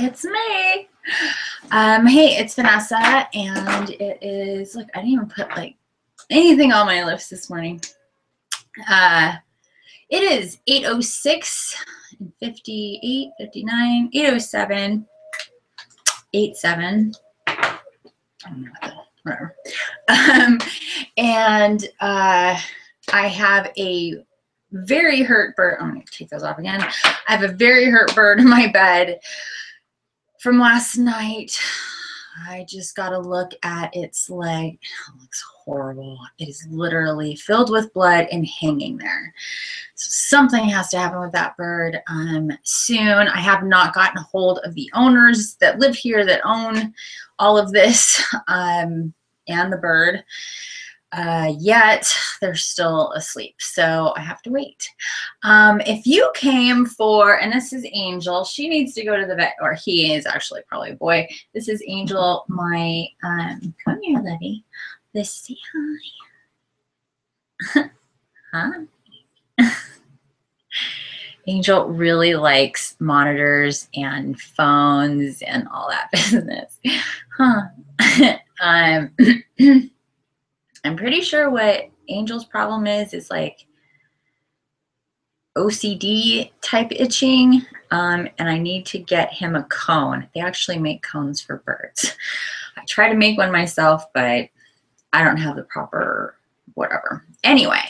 It's me. Hey, it's Vanessa, and it is, like, I didn't even put, like, anything on my lips this morning. It is 8:06, 58, 59, 8:07, 87. I don't know what the, whatever. I have a very hurt bird. I'm going to take those off again. I have a very hurt bird in my bed from last night. I just got to look at its leg. It looks horrible. It is literally filled with blood and hanging there. So something has to happen with that bird soon. I have not gotten a hold of the owners that live here that own all of this and the bird. Yet they're still asleep, so I have to wait. If you came for, and this is Angel, she needs to go to the vet, or he is actually probably a boy. This is Angel, my, come here, Letty. Let's say hi. Hi. Angel really likes monitors and phones and all that business. Huh. I'm pretty sure what Angel's problem is like OCD type itching, and I need to get him a cone. They actually make cones for birds. I try to make one myself, but I don't have the proper whatever. Anyway,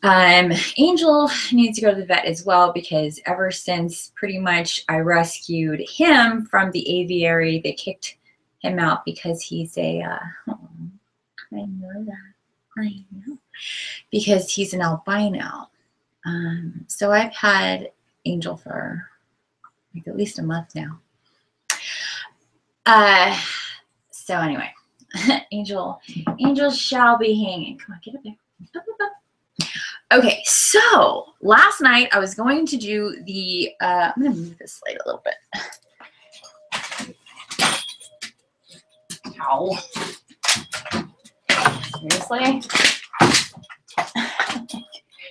Angel needs to go to the vet as well, because ever since pretty much I rescued him from the aviary, they kicked him out because he's a I know that. I know. Because he's an albino. So I've had Angel for like at least a month now. So anyway, Angel shall be hanging. Come on, get up there. Up, up, up. Okay, so last night I was going to do the, I'm going to move this light a little bit. Ow. Seriously?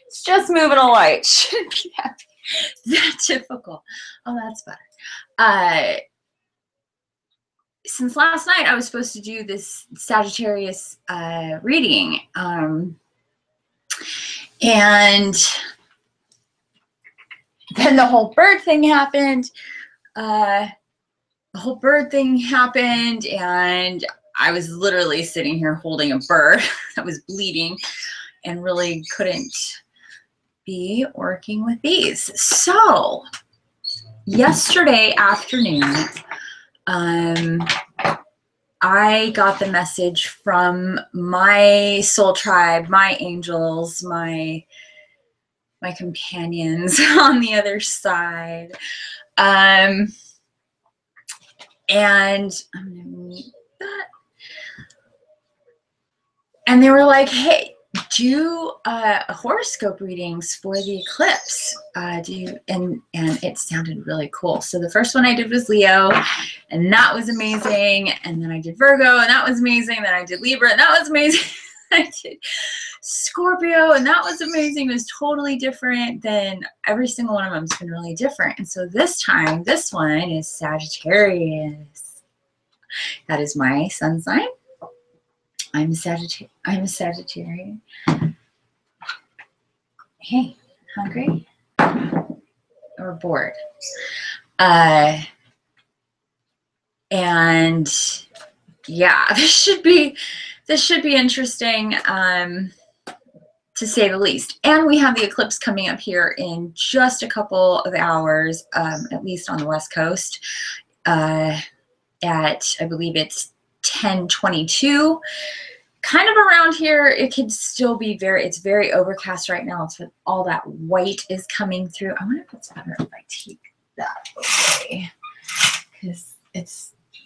It's just moving a light. Shouldn't be that difficult. Oh, that's better. Since last night, I was supposed to do this Sagittarius reading. And then the whole bird thing happened. And I was literally sitting here holding a bird that was bleeding and really couldn't be working with these. So yesterday afternoon, I got the message from my soul tribe, my angels, my companions on the other side. And I'm going to mute that. And they were like, hey, do horoscope readings for the eclipse. And it sounded really cool. So the first one I did was Leo, and that was amazing. And then I did Virgo, and that was amazing. Then I did Libra, and that was amazing. I did Scorpio, and that was amazing. It was totally different than every single one of them. It's been really different. And so this time, this one is Sagittarius. That is my sun sign. I'm a Sagittarius. Hey, hungry or bored? And yeah, this should be interesting, to say the least. And we have the eclipse coming up here in just a couple of hours, at least on the West Coast, at, I believe it's 10:22. Kind of around here, it could still be it's very overcast right now. It's all that white is coming through. I wonder if it's better if I take that away, because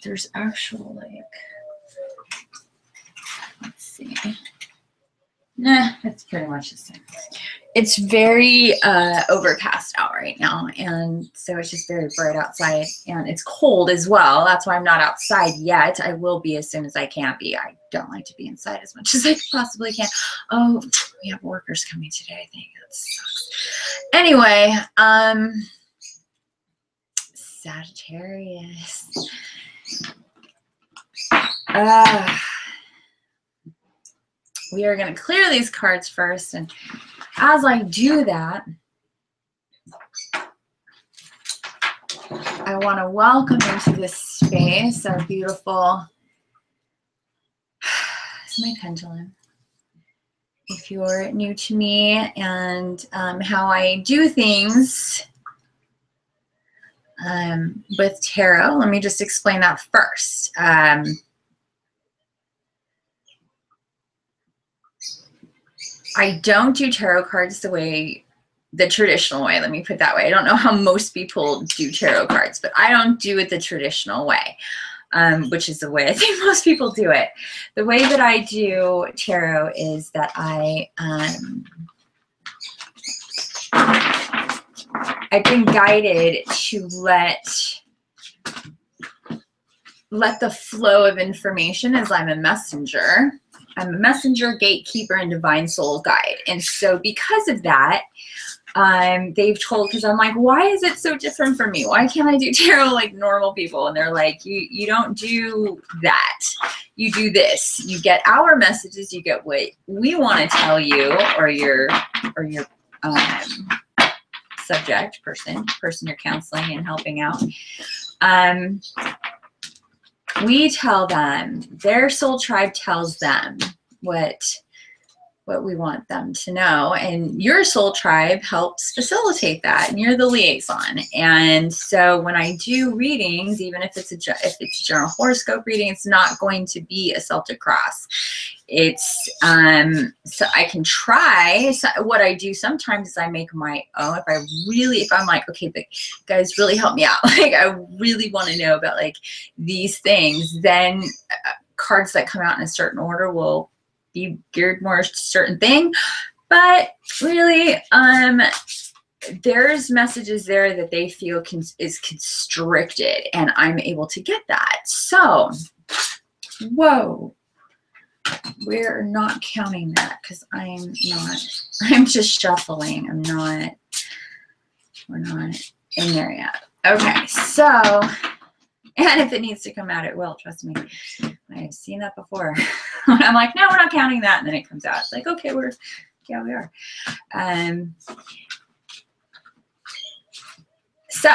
there's actual, like, let's see. Nah, it's pretty much the same. It's very overcast out right now, and so it's just very bright outside, and it's cold as well. That's why I'm not outside yet. I will be as soon as I can be. I don't like to be inside as much as I possibly can. Oh, we have workers coming today, I think. That sucks. Anyway, Sagittarius. We are going to clear these cards first, and as I do that, I want to welcome into this space our beautiful, this is my pendulum. If you're new to me and how I do things with tarot, let me just explain that first. I don't do tarot cards the traditional way. Let me put it that way. I don't know how most people do tarot cards, but I don't do it the traditional way, which is the way I think most people do it. The way that I do tarot is that I've been guided to let the flow of information, as I'm a messenger. I'm a messenger, gatekeeper, and divine soul guide. And so because of that, they've told, because I'm like, why is it so different for me? Why can't I do tarot like normal people? And they're like, you don't do that. You do this. You get our messages. You get what we want to tell you, or your subject person you're counseling and helping out. We tell them, their soul tribe tells them what we want them to know, and your soul tribe helps facilitate that, and you're the liaison. And so when I do readings, even if it's a general horoscope reading, it's not going to be a Celtic cross. It's so I can try. So what I do sometimes is I make my own. If I'm like, okay, the guys really help me out, like I really want to know about like these things, then cards that come out in a certain order will be geared more to a certain thing. But really, there's messages there that they feel is constricted, and I'm able to get that. So, whoa. We're not counting that because I'm just shuffling. We're not in there yet. Okay, so, and if it needs to come out, it will, trust me. I've seen that before. When I'm like, no, we're not counting that, and then it comes out. It's like, okay, we are. So,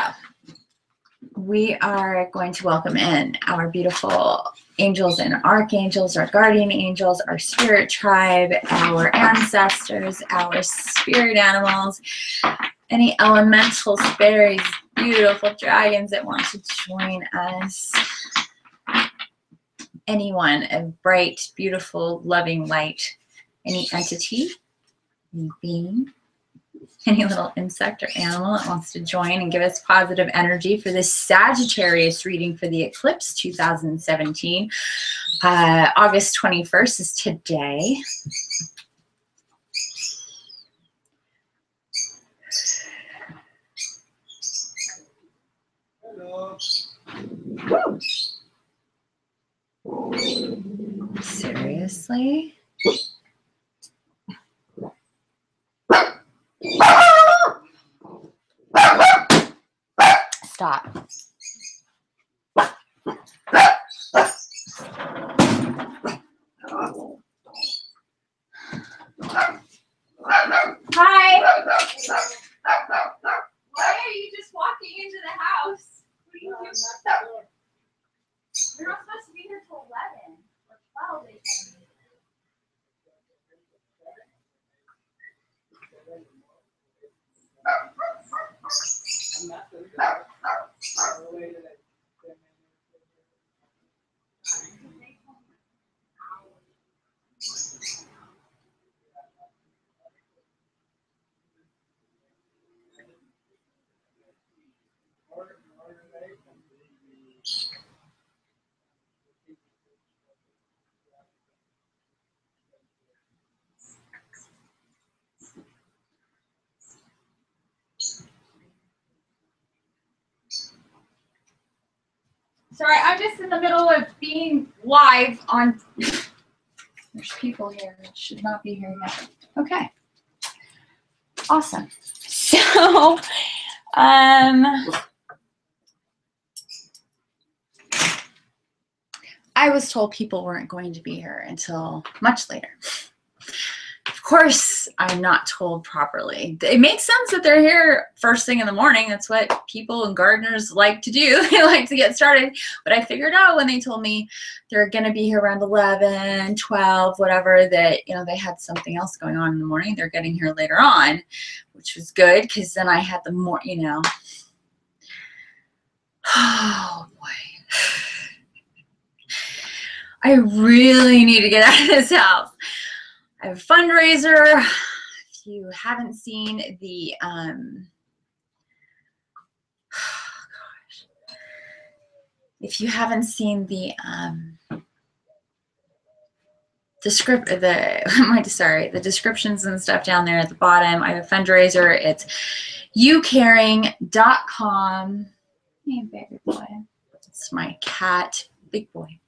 we are going to welcome in our beautiful angels and archangels, our guardian angels, our spirit tribe, our ancestors, our spirit animals, any elementals, fairies, beautiful dragons that want to join us, anyone of bright, beautiful, loving light, any entity, any being, any little insect or animal that wants to join and give us positive energy for this Sagittarius reading for the Eclipse 2017. August 21st is today. Woo. Seriously? Stop. Hi. Why are you just walking into the house? What are you doing? You're not supposed to be here till 11 or 12, they told me. Sorry, I'm just in the middle of being live on. There's people here that should not be here yet. Okay. Awesome. So, I was told people weren't going to be here until much later. Of course, I'm not told properly. It makes sense that they're here first thing in the morning. That's what people and gardeners like to do. They like to get started. But I figured out when they told me they're going to be here around 11, 12, whatever, that, you know, they had something else going on in the morning. They're getting here later on, which was good because then I had the more, you know. Oh, boy. I really need to get out of this house. I have a fundraiser. If you haven't seen the, if you haven't seen the, the descriptions and stuff down there at the bottom, I have a fundraiser. It's youcaring.com. Hey, baby boy. It's my cat, big boy.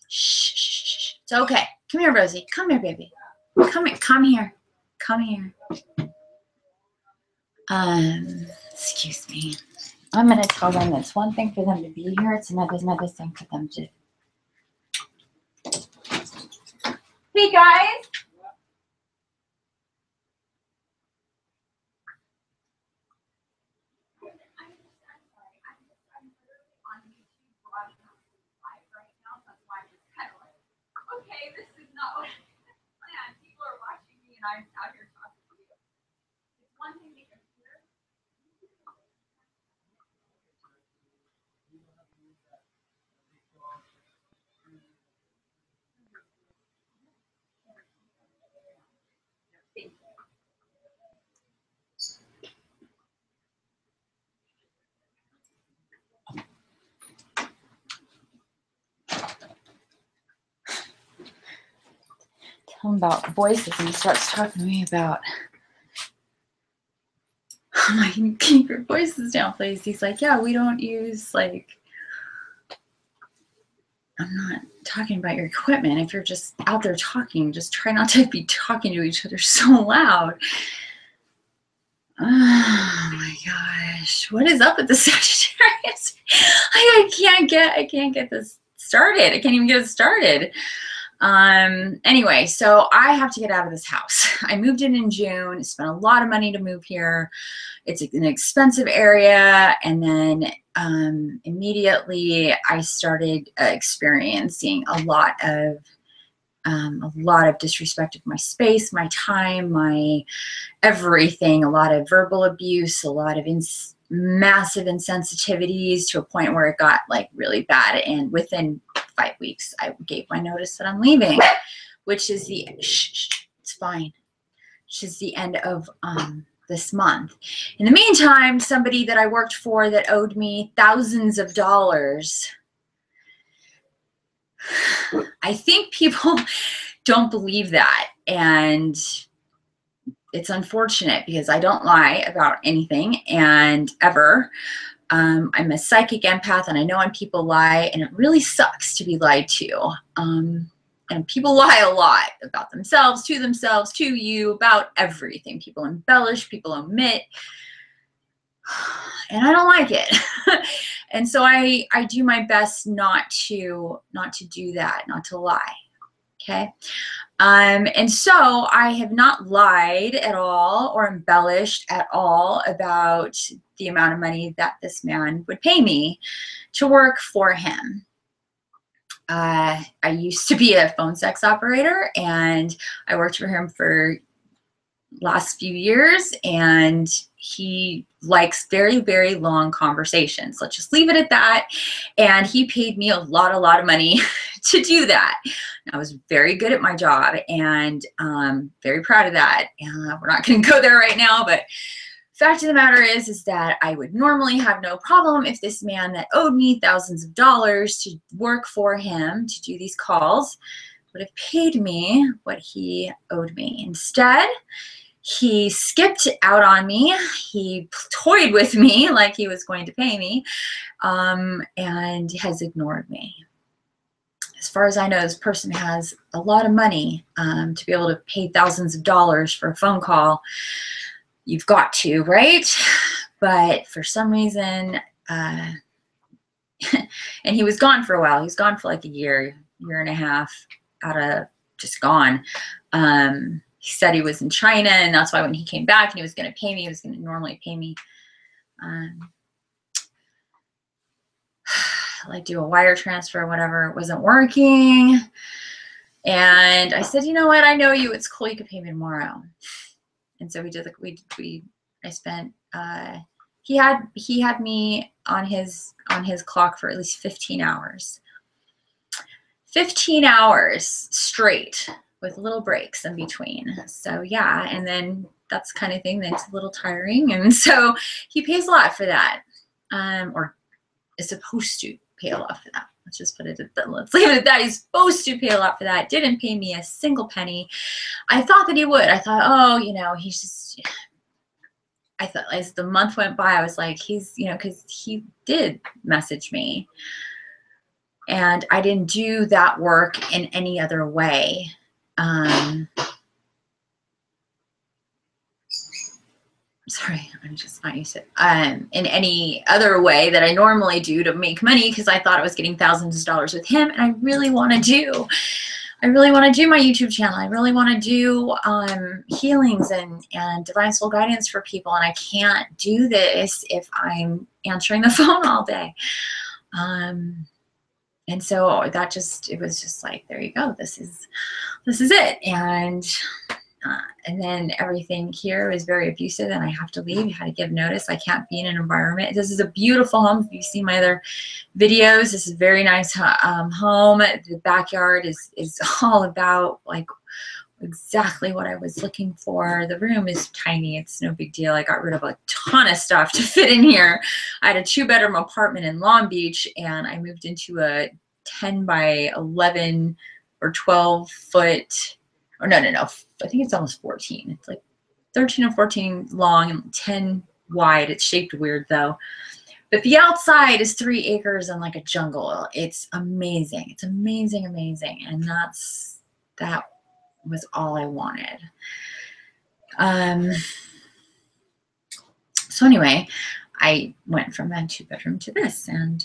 Shh. It's okay. Come here, Rosie. Come here, baby. Come here. Come here. Come here. Excuse me. I'm gonna tell them it's one thing for them to be here. It's another thing for them to. Hey guys. Okay, this is not what I planned. People are watching me and I'm out here talking to you. It's one thing to hear. Tell him about voices and he starts talking to me about, I'm like, keep your voices down, please. He's like, yeah, we don't use, like, I'm not talking about your equipment. If you're just out there talking, just try not to be talking to each other so loud. Oh my gosh. What is up with the Sagittarius? I can't get this started. I can't even get it started. Anyway, so I have to get out of this house. I moved in June, spent a lot of money to move here. It's an expensive area. And then immediately I started experiencing a lot of disrespect of my space, my time, my everything, a lot of verbal abuse, a lot of massive insensitivities to a point where it got like really bad. And within 5 weeks, I gave my notice that I'm leaving, which is the, it's fine, which is the end of this month. In the meantime, somebody that I worked for that owed me thousands of dollars, I think people don't believe that. And it's unfortunate because I don't lie about anything and ever. I'm a psychic empath and I know when people lie and it really sucks to be lied to. And people lie a lot about themselves, to you, about everything. People embellish, people omit. And I don't like it. And so I do my best not to do that, not to lie. Okay. And so I have not lied at all or embellished at all about the amount of money that this man would pay me to work for him. I used to be a phone sex operator and I worked for him for last few years, and he likes very, very long conversations. Let's just leave it at that. And he paid me a lot of money to do that. I was very good at my job and very proud of that. And we're not going to go there right now, but fact of the matter is that I would normally have no problem if this man that owed me thousands of dollars to work for him to do these calls would have paid me what he owed me. Instead, he skipped out on me. He toyed with me like he was going to pay me, and has ignored me. As far as I know, this person has a lot of money to be able to pay thousands of dollars for a phone call. You've got to, right? But for some reason, And he was gone for a while. He was gone for like a year and a half, just gone. He said he was in China, and that's why when he came back and he was going to pay me, he was going to normally pay me, like do a wire transfer or whatever. It wasn't working. And I said, you know what? I know you. It's cool. You can pay me tomorrow. And so we did. I spent. He had me on his clock for at least 15 hours. 15 hours straight with little breaks in between. So yeah, and then that's the kind of thing that's a little tiring. And so he pays a lot for that, or is supposed to pay a lot for that. Let's just put it at that. Let's leave it at that. He's supposed to pay a lot for that. Didn't pay me a single penny. I thought that he would. I thought, oh, you know, he's just, I thought as the month went by, I was like, he's, you know, because he did message me. And I didn't do that work in any other way. Sorry, I'm just not used to it. In any other way that I normally do to make money, because I thought I was getting thousands of dollars with him, and I really want to do my YouTube channel. I really want to do healings and divine soul guidance for people, and I can't do this if I'm answering the phone all day. And so it was just like, there you go. This is it. And then everything here is very abusive, and I have to leave. I had to give notice. I can't be in an environment. This is a beautiful home. If you see my other videos, this is a very nice home. The backyard is all about like exactly what I was looking for. The room is tiny. It's no big deal. I got rid of a ton of stuff to fit in here. I had a 2-bedroom apartment in Long Beach, and I moved into a 10 by 11 or 12 foot, or no. I think it's almost 14. It's like 13 or 14 long and 10 wide. It's shaped weird though. But the outside is 3 acres and like a jungle. It's amazing. It's amazing, amazing. And that was all I wanted. So anyway, I went from that 2-bedroom to this, and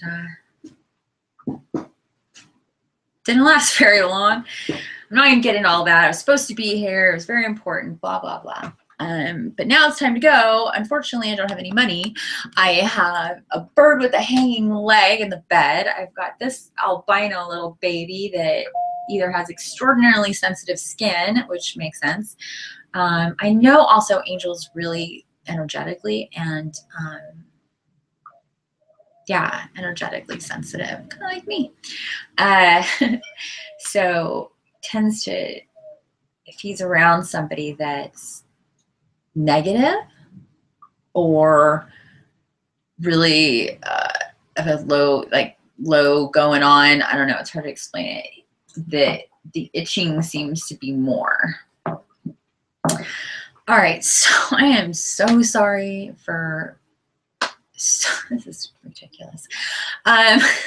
didn't last very long. I'm not even getting all that. I was supposed to be here. It was very important, blah, blah, blah. But now it's time to go. Unfortunately, I don't have any money. I have a bird with a hanging leg in the bed. I've got this albino little baby that either has extraordinarily sensitive skin, which makes sense. I know also angels really energetically and yeah, energetically sensitive, kind of like me. So tends to, if he's around somebody that's negative or really of a low going on, I don't know, it's hard to explain it, the itching seems to be more. All right, so I am so sorry for, this is ridiculous.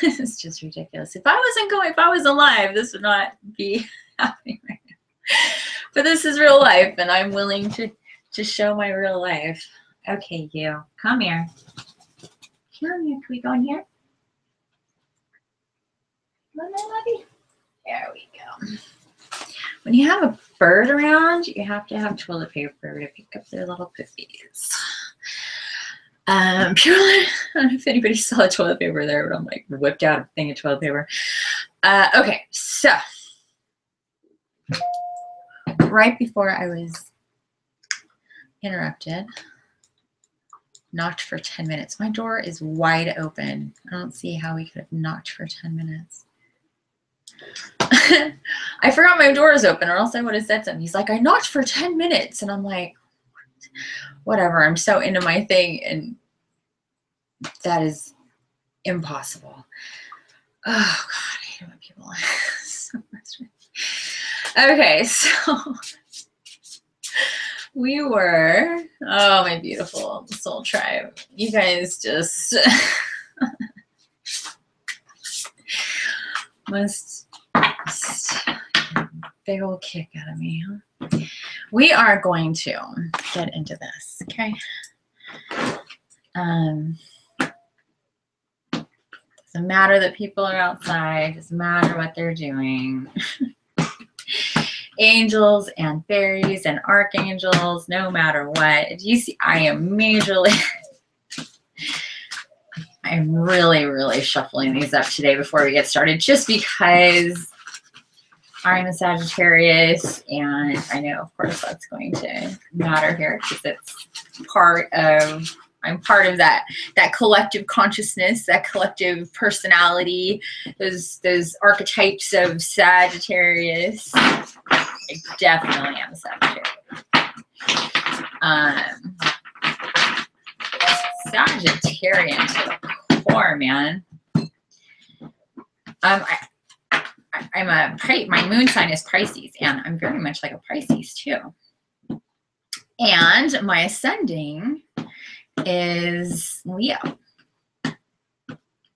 This is just ridiculous. If I was alive, this would not be happening right now. But this is real life, and I'm willing to show my real life. Okay, you, come here. Come here, can we go in here? Come on, buddy. There we go. When you have a bird around, you have to have toilet paper to pick up their little poopies. Purely, I don't know if anybody saw the toilet paper there, but I'm like whipped out a thing of toilet paper. Okay, so right before I was interrupted, knocked for 10 minutes. My door is wide open. I don't see how we could have knocked for 10 minutes. I forgot my door is open, or else I would have said something. He's like, I knocked for 10 minutes. And I'm like, whatever. I'm so into my thing, and that is impossible. Oh, God, I hate it when people so much. Okay, so we were, oh, my beautiful soul tribe. You guys just must big old kick out of me, huh? We are going to get into this, okay? Doesn't matter that people are outside. Doesn't matter what they're doing. Angels and fairies and archangels, no matter what. You see, I am majorly... I'm really shuffling these up today before we get started, just because I'm a Sagittarius, and I know, of course, that's going to matter here because it's part of, I'm part of that collective consciousness, that collective personality, those archetypes of Sagittarius. I definitely am a Sagittarius. Sagittarian to the core, man. My moon sign is Pisces, and I'm very much like a Pisces too. And my ascending is Leo.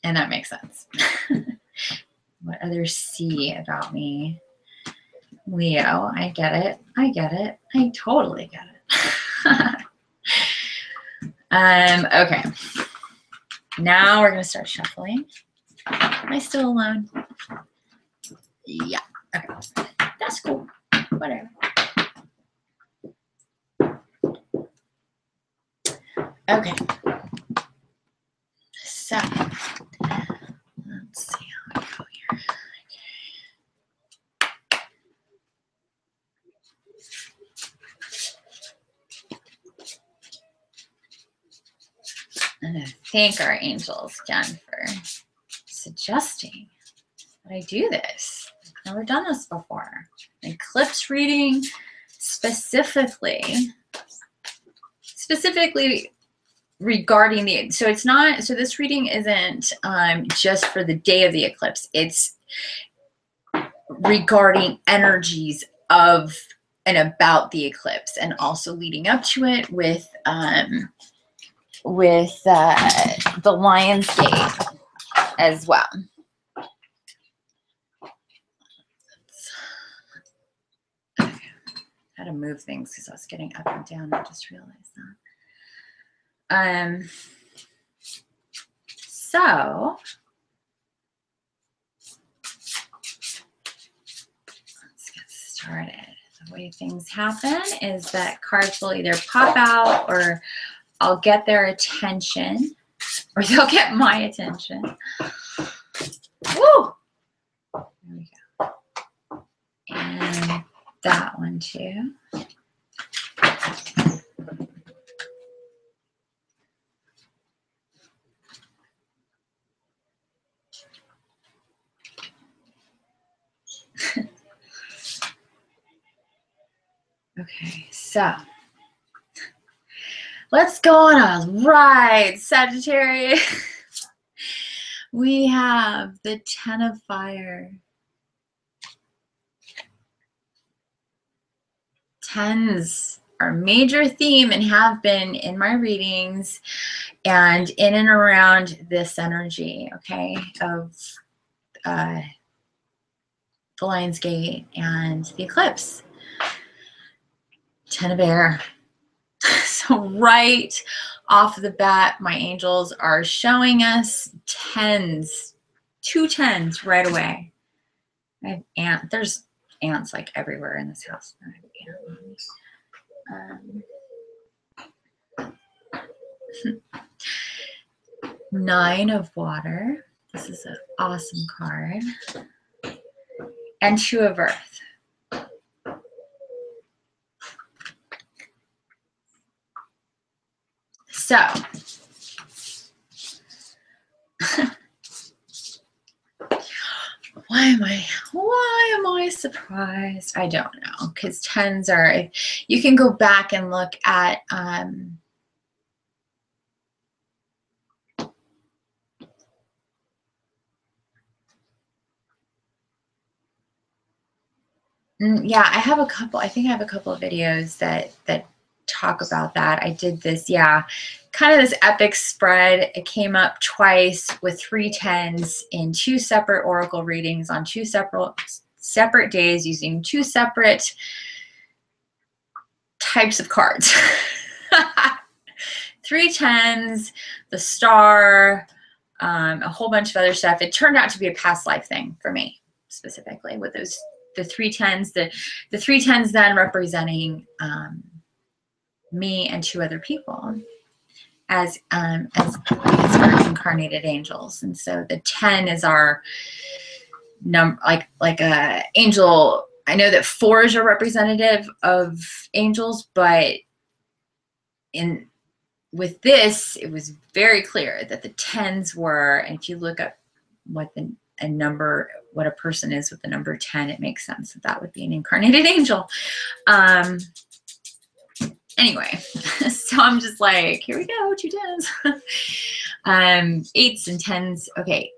And that makes sense. What others see about me? Leo, I get it. I get it. I totally get it. Okay. Now we're gonna start shuffling. Am I still alone? Yeah. Okay. That's cool. Whatever. Okay. So let's see how I go here. I'm going to thank our angels again for suggesting that I do this. I've never done this before. An eclipse reading specifically regarding the, so it's not, so this reading isn't just for the day of the eclipse. It's regarding energies of and about the eclipse, and also leading up to it with the Lion's Gate as well. Okay. How to move things because I was getting up and down. I just realized that. So let's get started. The way things happen is that cards will either pop out, or I'll get their attention, or they'll get my attention. Woo! There we go. And that one too. Okay, so let's go on a ride, Sagittarius. We have the Ten of Fire. Tens are a major theme and have been in my readings and in and around this energy, okay, of the Lion's Gate and the eclipse. Ten of Air. So right off the bat, my angels are showing us tens, 2 tens right away. I have there's ants like everywhere in this house. Nine of Water. This is an awesome card. And 2 of Earth. So, why am I surprised? I don't know, because tens are, you can go back and look at yeah, I have a couple, I think I have a couple of videos that talk about that. I did this, yeah, kind of this epic spread. It came up twice with 3 tens in 2 separate oracle readings on 2 separate days using 2 separate types of cards. 3 tens, the star, a whole bunch of other stuff. It turned out to be a past life thing for me, specifically with those, the 310s, the 310s then representing me and 2 other people as spirit incarnated angels. And so the 10 is our number, like a angel. I know that 4 is a representative of angels, but with this, it was very clear that the 10s were, and if you look up what what a person is with the number 10, it makes sense that that would be an incarnated angel. Anyway, so I'm just like, here we go, 2 10s. 8s and 10s. Okay.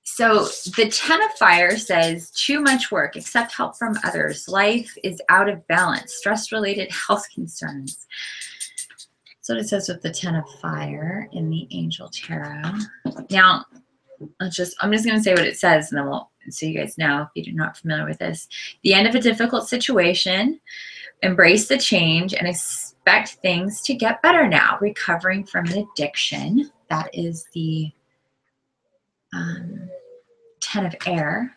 So the 10 of fire says too much work, accept help from others. Life is out of balance, stress-related health concerns. That's what it says with the 10 of fire in the angel tarot. Now, I'm just going to say what it says, and then so you guys know if you're not familiar with this. The end of a difficult situation, embrace the change and expect things to get better now. Recovering from an addiction. That is the 10 of air.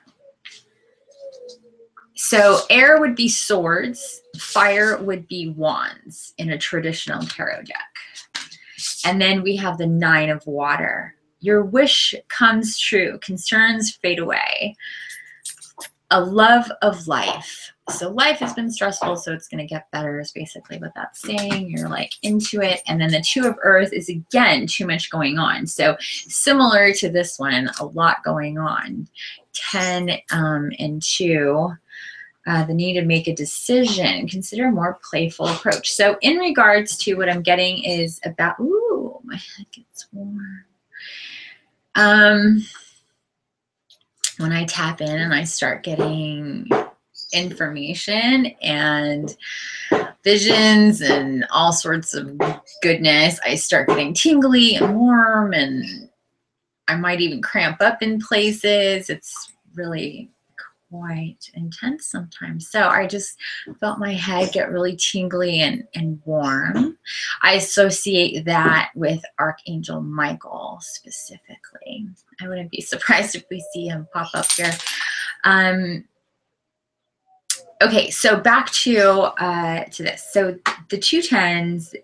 So air would be swords, fire would be wands in a traditional tarot deck. And then we have the 9 of water. Your wish comes true, concerns fade away. A love of life. So life has been stressful, so it's going to get better is basically what that's saying. You're like into it. And then the 2 of earth is, again, too much going on. So similar to this one, a lot going on. 10 and 2, the need to make a decision. Consider a more playful approach. So in regards to what I'm getting is about, ooh, my head gets warm. When I tap in and I start getting information and visions and all sorts of goodness, I start getting tingly and warm, and I might even cramp up in places. It's really quite intense sometimes. So I just felt my head get really tingly and warm. I associate that with Archangel Michael specifically. I wouldn't be surprised if we see him pop up here. Okay, so back to this. So the 2 10s,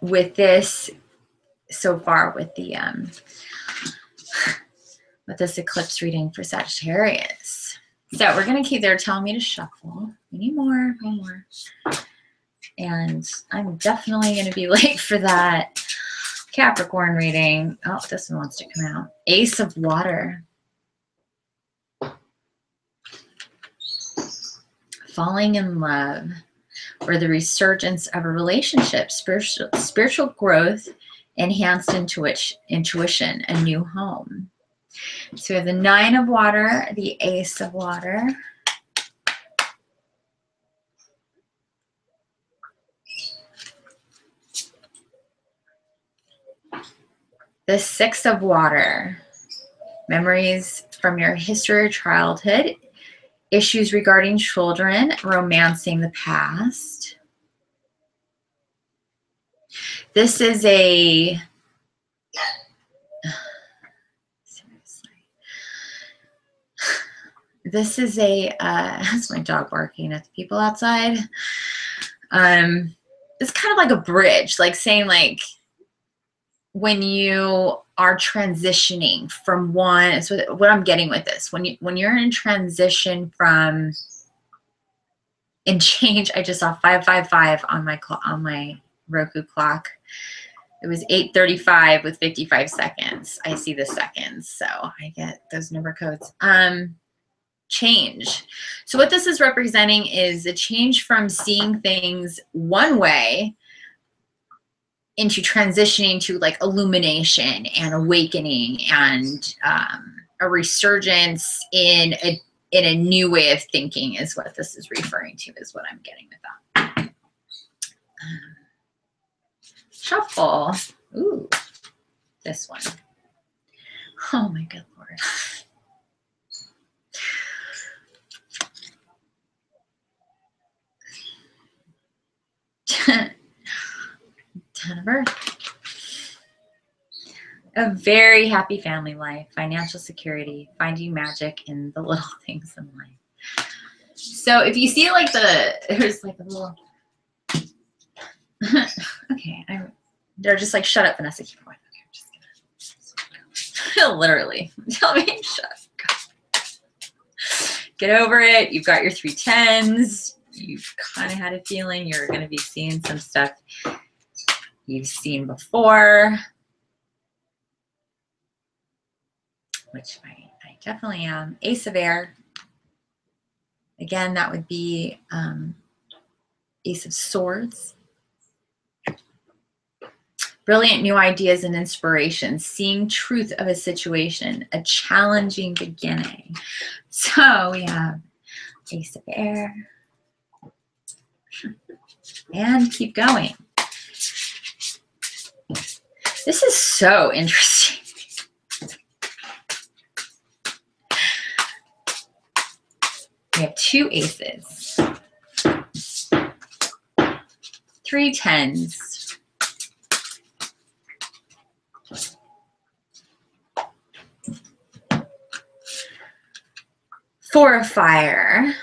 with this so far with the with this eclipse reading for Sagittarius. So we're gonna keep, they're telling me to shuffle. We need more, one more. And I'm definitely gonna be late for that Capricorn reading. Oh, this one wants to come out. Ace of water. Falling in love, or the resurgence of a relationship, spiritual growth, enhanced intuition, a new home. So we have the 9 of water, the ace of water. The 6 of water, memories from your history or childhood, issues regarding children, romancing the past. This is a, this is a, that's my dog barking at the people outside. It's kind of like a bridge, like saying like when you are transitioning from one, so what I'm getting with this, when you're in transition from, and change, I just saw 555 on my Roku clock. It was 8:35 with 55 seconds. I see the seconds, so I get those number codes. Change. So what this is representing is a change from seeing things one way into transitioning to like illumination and awakening and a resurgence in a new way of thinking is what this is referring to, is what I'm getting with that. Shuffle. Ooh, this one. Oh my good Lord. of Earth. A very happy family life, financial security, finding magic in the little things in life. So if you see like there's like a little, okay, they're just like, shut up, Vanessa, keep going. Okay, I'm just gonna, literally, tell me, shut up. Get over it. You've got your 3 10s. You've kind of had a feeling you're going to be seeing some stuff you've seen before, which I definitely am. Ace of Air. Again, that would be Ace of Swords. Brilliant new ideas and inspiration, seeing truth of a situation, a challenging beginning. So we have Ace of Air. And keep going. This is so interesting. We have 2 aces, 3 10s, 4 of fire,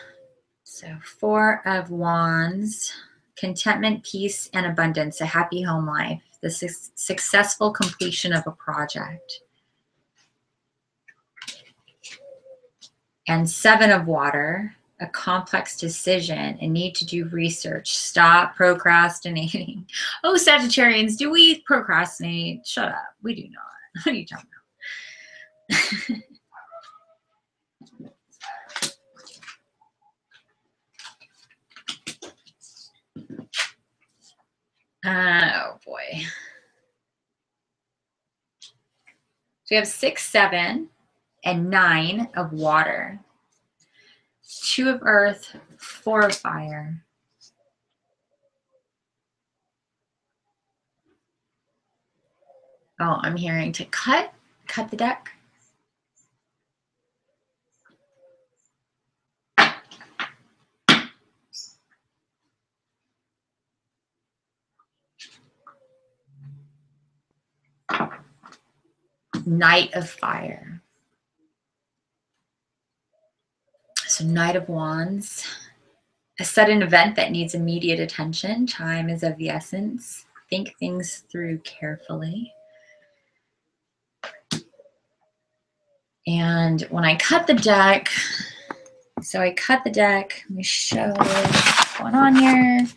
so 4 of wands, contentment, peace, and abundance, a happy home life, the successful completion of a project. And 7 of water, a complex decision, a need to do research. Stop procrastinating. Oh, Sagittarians, do we procrastinate? Shut up. We do not. What are you talking about? Oh, boy. So we have 6, 7, and 9 of water. 2 of earth, 4 of fire. Oh, I'm hearing to cut the deck. Knight of fire. So Knight of wands. A sudden event that needs immediate attention. Time is of the essence. Think things through carefully. And when I cut the deck, so I cut the deck. Let me show what's going on here.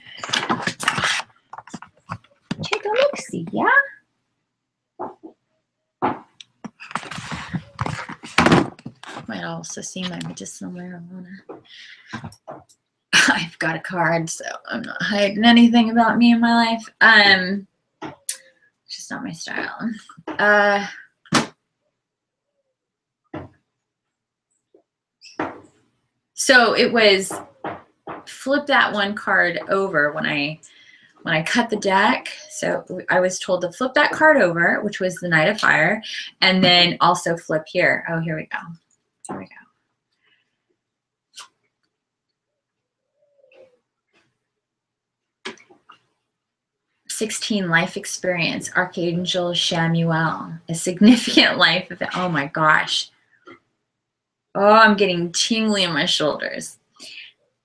Take a look-see, yeah? Might also see my medicinal marijuana. I've got a card, so I'm not hiding anything about me in my life. It's just not my style. So it was flip that one card over when I cut the deck. So I was told to flip that card over, which was the Knight of Fire, and then also flip here. Oh, here we go. Here we go. 16 life experience, Archangel Shamuel, a significant life event. Oh my gosh. Oh, I'm getting tingly in my shoulders,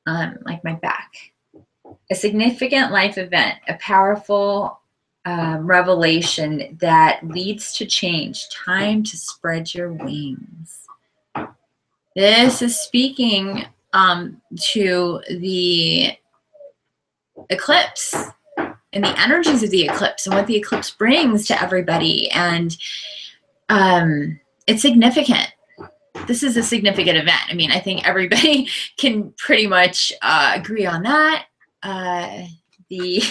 like my back. A significant life event, a powerful revelation that leads to change. Time to spread your wings. This is speaking to the eclipse and the energies of the eclipse and what the eclipse brings to everybody. And it's significant. This is a significant event. I mean, I think everybody can pretty much agree on that. The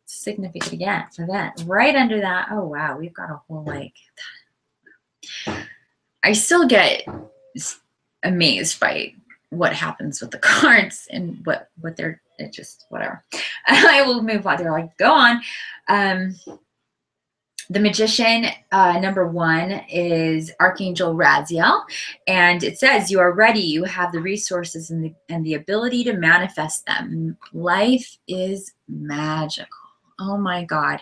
significant event. Right under that, oh wow, we've got a whole like, I still get amazed by what happens with the cards and what they're, it just, whatever. I will move on. They're like, go on. The Magician, number 1 is Archangel Raziel, and it says, you are ready. You have the resources and the ability to manifest them. Life is magical. Oh my God.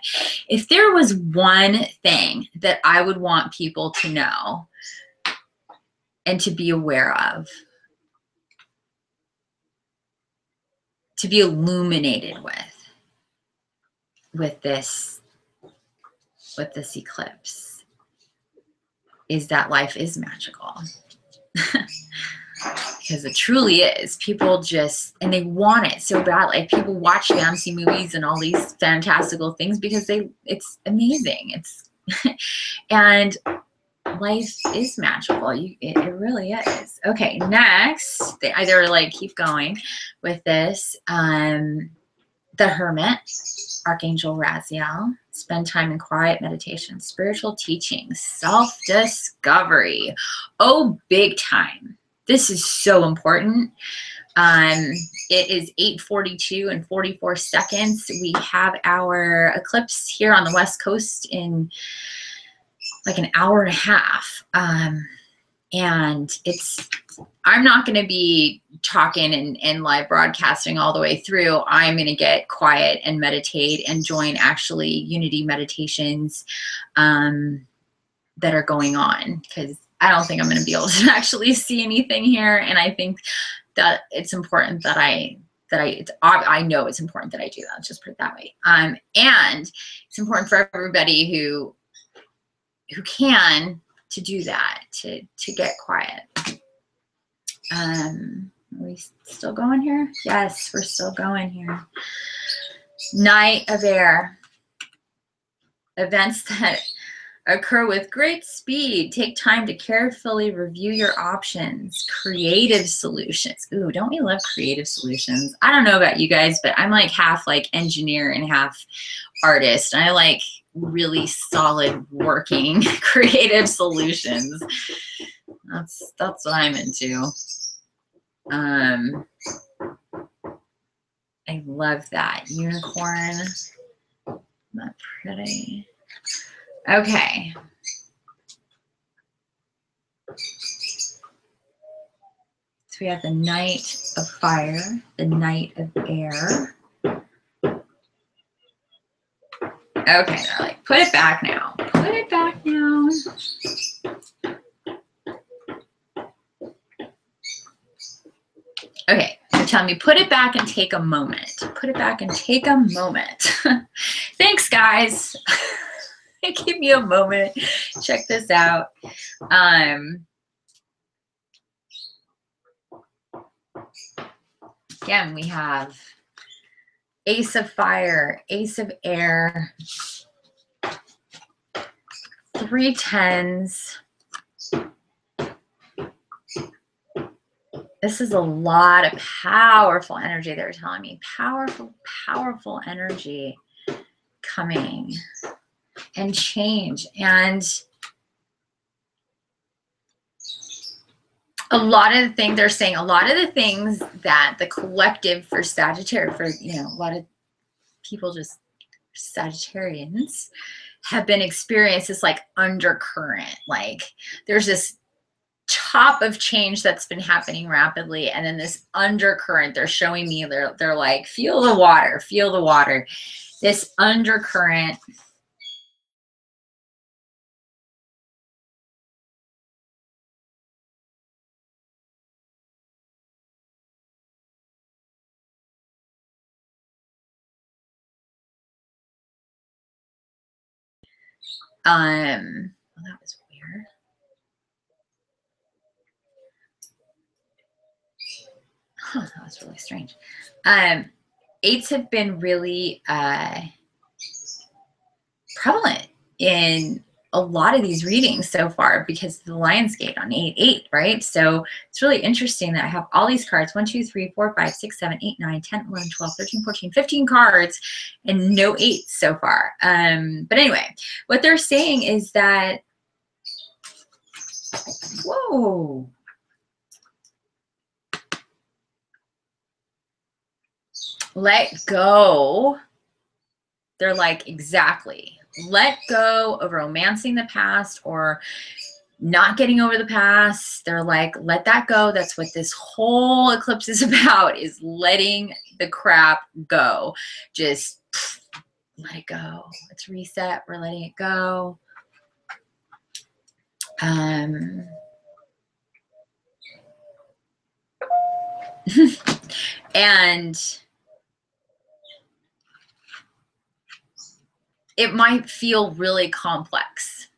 If there was one thing that I would want people to know and to be aware of, to be illuminated with this eclipse, is that life is magical. Because it truly is. People just, and they want it so bad. Like, people watch fantasy movies and all these fantastical things because it's amazing. It's and life is magical. It really is. Okay, next, they either like keep going with this. The Hermit, Archangel Raziel. Spend time in quiet meditation, spiritual teaching, self-discovery. Oh, big time. This is so important. It is 8:42 and 44 seconds. We have our eclipse here on the West Coast in like an hour and a half. And I'm not going to be talking and live broadcasting all the way through. I'm going to get quiet and meditate and join actually unity meditations that are going on, because I don't think I'm going to be able to actually see anything here. And I think that it's important that I know it's important that I do that. Let's just put it that way. And it's important for everybody who can to do that, to get quiet. Are we still going here? Yes, we're still going here. Knight of Air. Events that occur with great speed. Take time to carefully review your options. Creative solutions. Ooh, don't we love creative solutions? I don't know about you guys, but I'm like half like engineer and half artist. And I like really solid working creative solutions. That's what I'm into. I love that. Unicorn. Not pretty. Okay. So we have the Knight of Fire, the Knight of Air. Okay, they're like, put it back now. Put it back now. Okay, they're telling me put it back and take a moment. Put it back and take a moment. Thanks, guys. Give me a moment. Check this out. Again, we have Ace of Fire, Ace of Air, 3 10s. This is a lot of powerful energy they're telling me. Powerful, powerful energy coming, and change. And a lot of the things they're saying, a lot of the things that the collective for Sagittarius, for, you know, a lot of people, just Sagittarians, have been experienced this like undercurrent. Like, there's this top of change that's been happening rapidly, and then this undercurrent they're showing me. They're like, feel the water, feel the water. This undercurrent. Well, that was weird. Huh, that was really strange. Eights have been really prevalent in a lot of these readings so far because of the Lion's Gate on 8-8, right? So it's really interesting that I have all these cards, 1, 2, 3, 4, 5, 6, 7, 8, 9, 10, 11, 12, 13, 14, 15 cards, and no 8s so far. But anyway, what they're saying is that, whoa, let go. They're like, exactly. Let go of romancing the past or not getting over the past. They're like, let that go. That's what this whole eclipse is about, is letting the crap go. Just let it go. It's reset. We're letting it go. And it might feel really complex.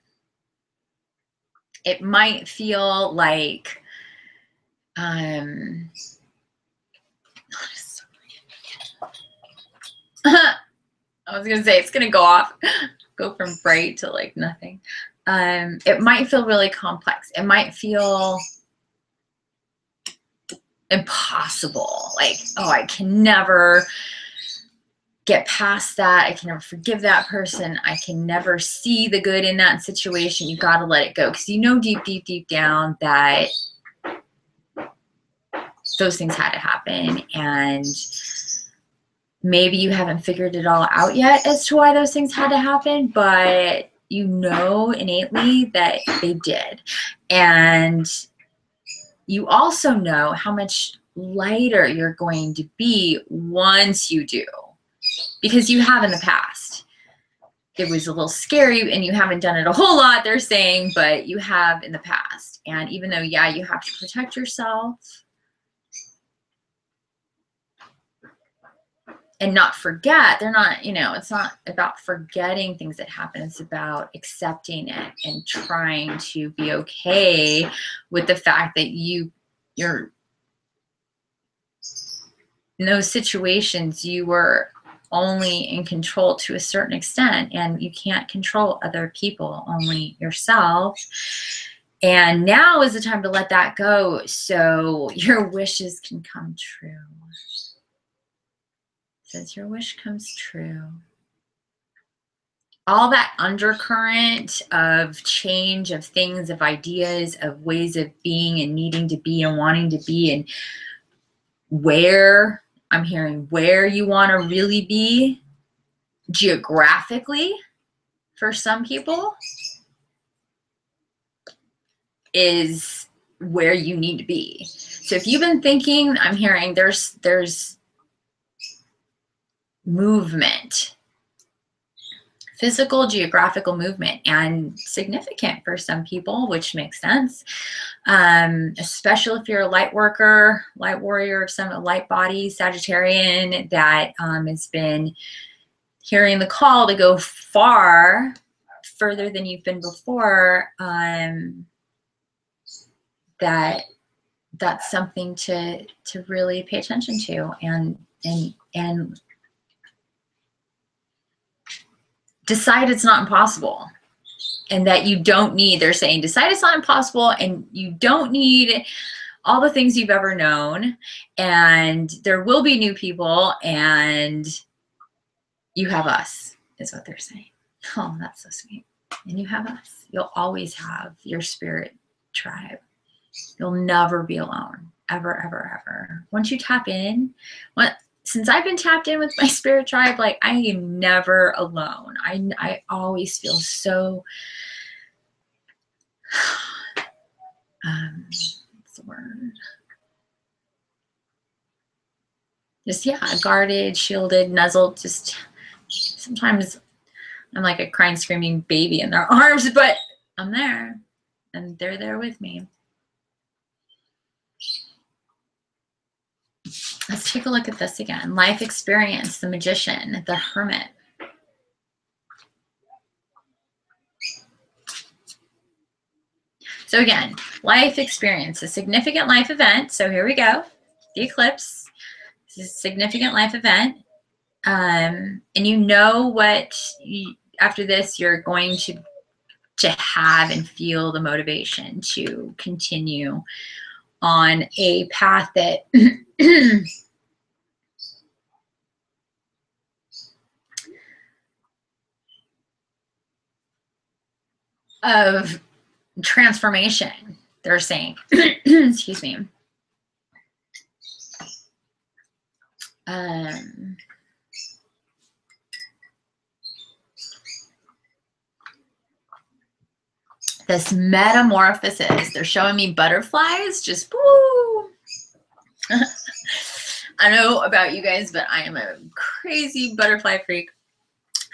It might feel like, I was going to say, it's going to go off, go from bright to like nothing. It might feel really complex. It might feel impossible. Like, oh, I can never get past that. I can never forgive that person. I can never see the good in that situation. You got to let it go. Because you know deep, deep, deep down that those things had to happen. And maybe you haven't figured it all out yet as to why those things had to happen, but you know innately that they did. And you also know how much lighter you're going to be once you do, because you have in the past. It was a little scary and you haven't done it a whole lot, they're saying, but you have in the past. And even though, yeah, you have to protect yourself and not forget, they're not, you know, it's not about forgetting things that happen. It's about accepting it and trying to be okay with the fact that you're in those situations, you were only in control to a certain extent, and you can't control other people, only yourself. And now is the time to let that go so your wishes can come true. Says your wish comes true. All that undercurrent of change, of things, of ideas, of ways of being and needing to be and wanting to be, and where, I'm hearing where you want to really be geographically for some people is where you need to be. So if you've been thinking, I'm hearing there's movement, physical, geographical movement, and significant for some people, which makes sense. Especially if you're a light worker, light warrior of some light body, Sagittarian, that has been hearing the call to go far, further than you've been before. That's something to really pay attention to and decide it's not impossible, and that you don't need, they're saying, decide it's not impossible, and you don't need all the things you've ever known, and there will be new people, and you have us, is what they're saying. Oh, that's so sweet. And you have us. You'll always have your spirit tribe. You'll never be alone, ever, ever, ever. Once you tap in, since I've been tapped in with my spirit tribe, like, I am never alone. I always feel so, what's the word? Just, yeah, guarded, shielded, nuzzled. Just sometimes I'm like a crying, screaming baby in their arms, but I'm there and they're there with me. Let's take a look at this again. Life experience, the Magician, the Hermit. So again, life experience, a significant life event. So here we go. The eclipse. This is a significant life event. And you know what, after this, you're going to have and feel the motivation to continue on a path that of transformation, they're saying. Excuse me. This metamorphosis, they're showing me butterflies, just woo. I don't know about you guys, but I am a crazy butterfly freak.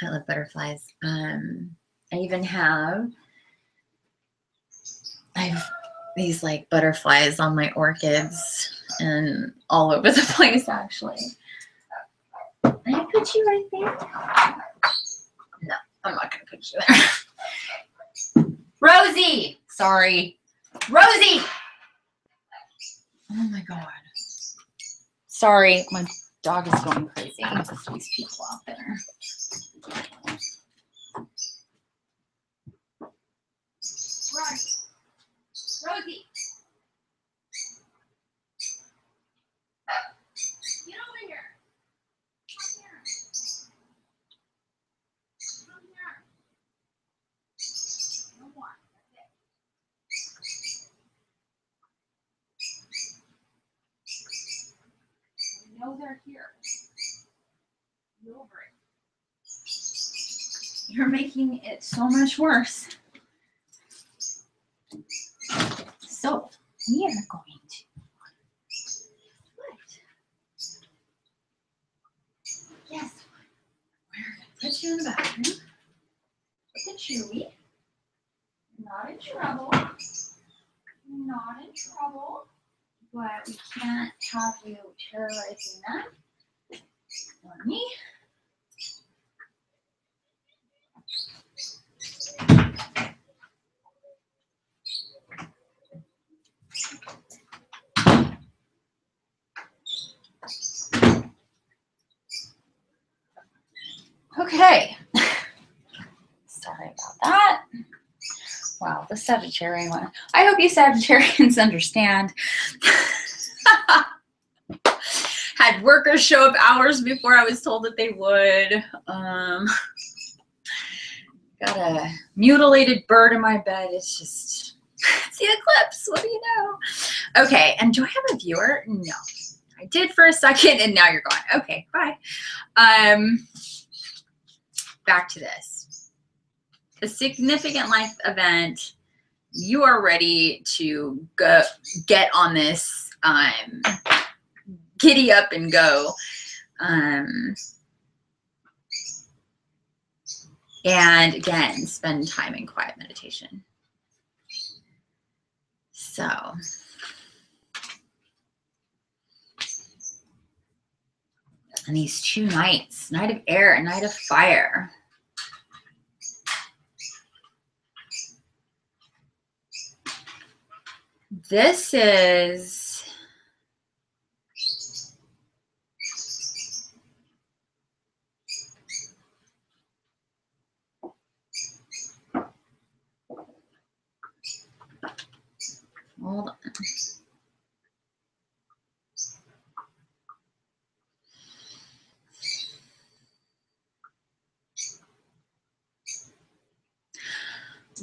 I love butterflies. I even have, I have these like butterflies on my orchids and all over the place actually. Can I put you right there? No, I'm not gonna put you there. Rosie! Sorry. Rosie! Oh my God. Sorry, my dog is going crazy with these people out there. Run. Rosie! Get over here. Come here. Come here. No more. That's it. We know they're here. Get over it. You're making it so much worse. So, we are going to yes, we're going to put you in the bathroom. Look at Chewy. Not in trouble. Not in trouble. But we can't have you terrorizing that. On me. Okay. Sorry about that. Wow, the Sagittarian one. I hope you Sagittarians understand. Had workers show up hours before I was told that they would. Got a mutilated bird in my bed. It's just, it's the eclipse. What do you know? Okay, and do I have a viewer? No. I did for a second, and now you're gone. Okay, bye. Back to this. A significant life event. You are ready to go get on this, giddy up and go. And again, spend time in quiet meditation. So, and these 2 nights, night of air and night of fire. This is hold on.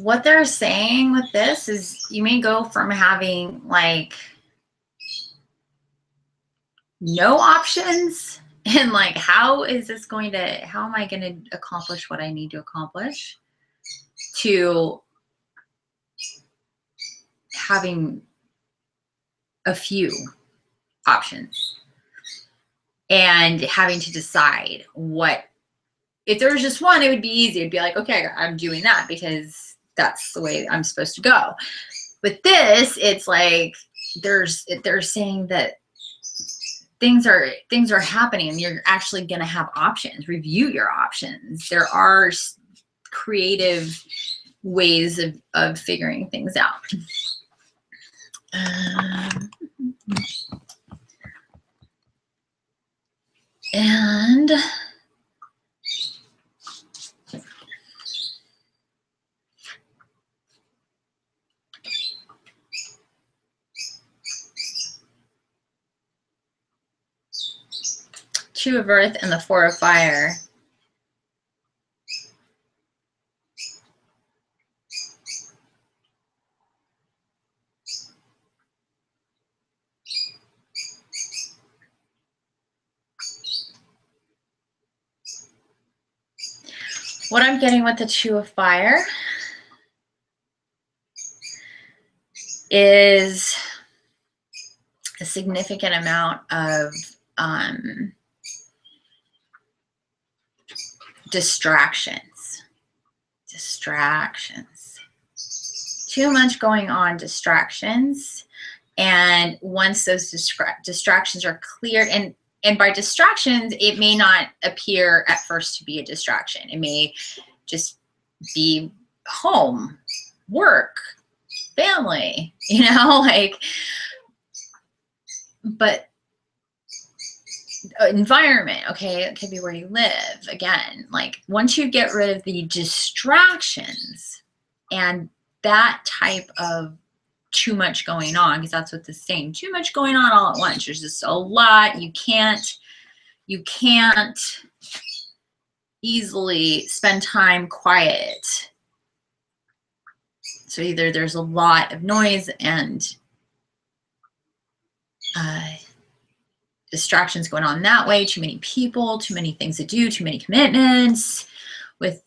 What they're saying with this is you may go from having like no options and like, how is this going to, how am I going to accomplish what I need to accomplish, to having a few options and having to decide what, if there was just one, it would be easy. It'd be like, okay, I'm doing that because that's the way I'm supposed to go. With this, it's like they're saying that things are happening and you're actually going to have options. Review your options. There are creative ways of figuring things out. And Two of Earth and the Four of Fire. What I'm getting with the Two of Fire is a significant amount of distractions. Too much going on, distractions. And once those distractions are cleared, and by distractions, it may not appear at first to be a distraction. It may just be home, work, family, you know, like, but environment, okay, it could be where you live. Again, like once you get rid of the distractions and that type of too much going on, because that's what this is saying, too much going on all at once. There's just a lot. You can't easily spend time quiet. So either there's a lot of noise and distractions going on that way, too many people, too many things to do, too many commitments with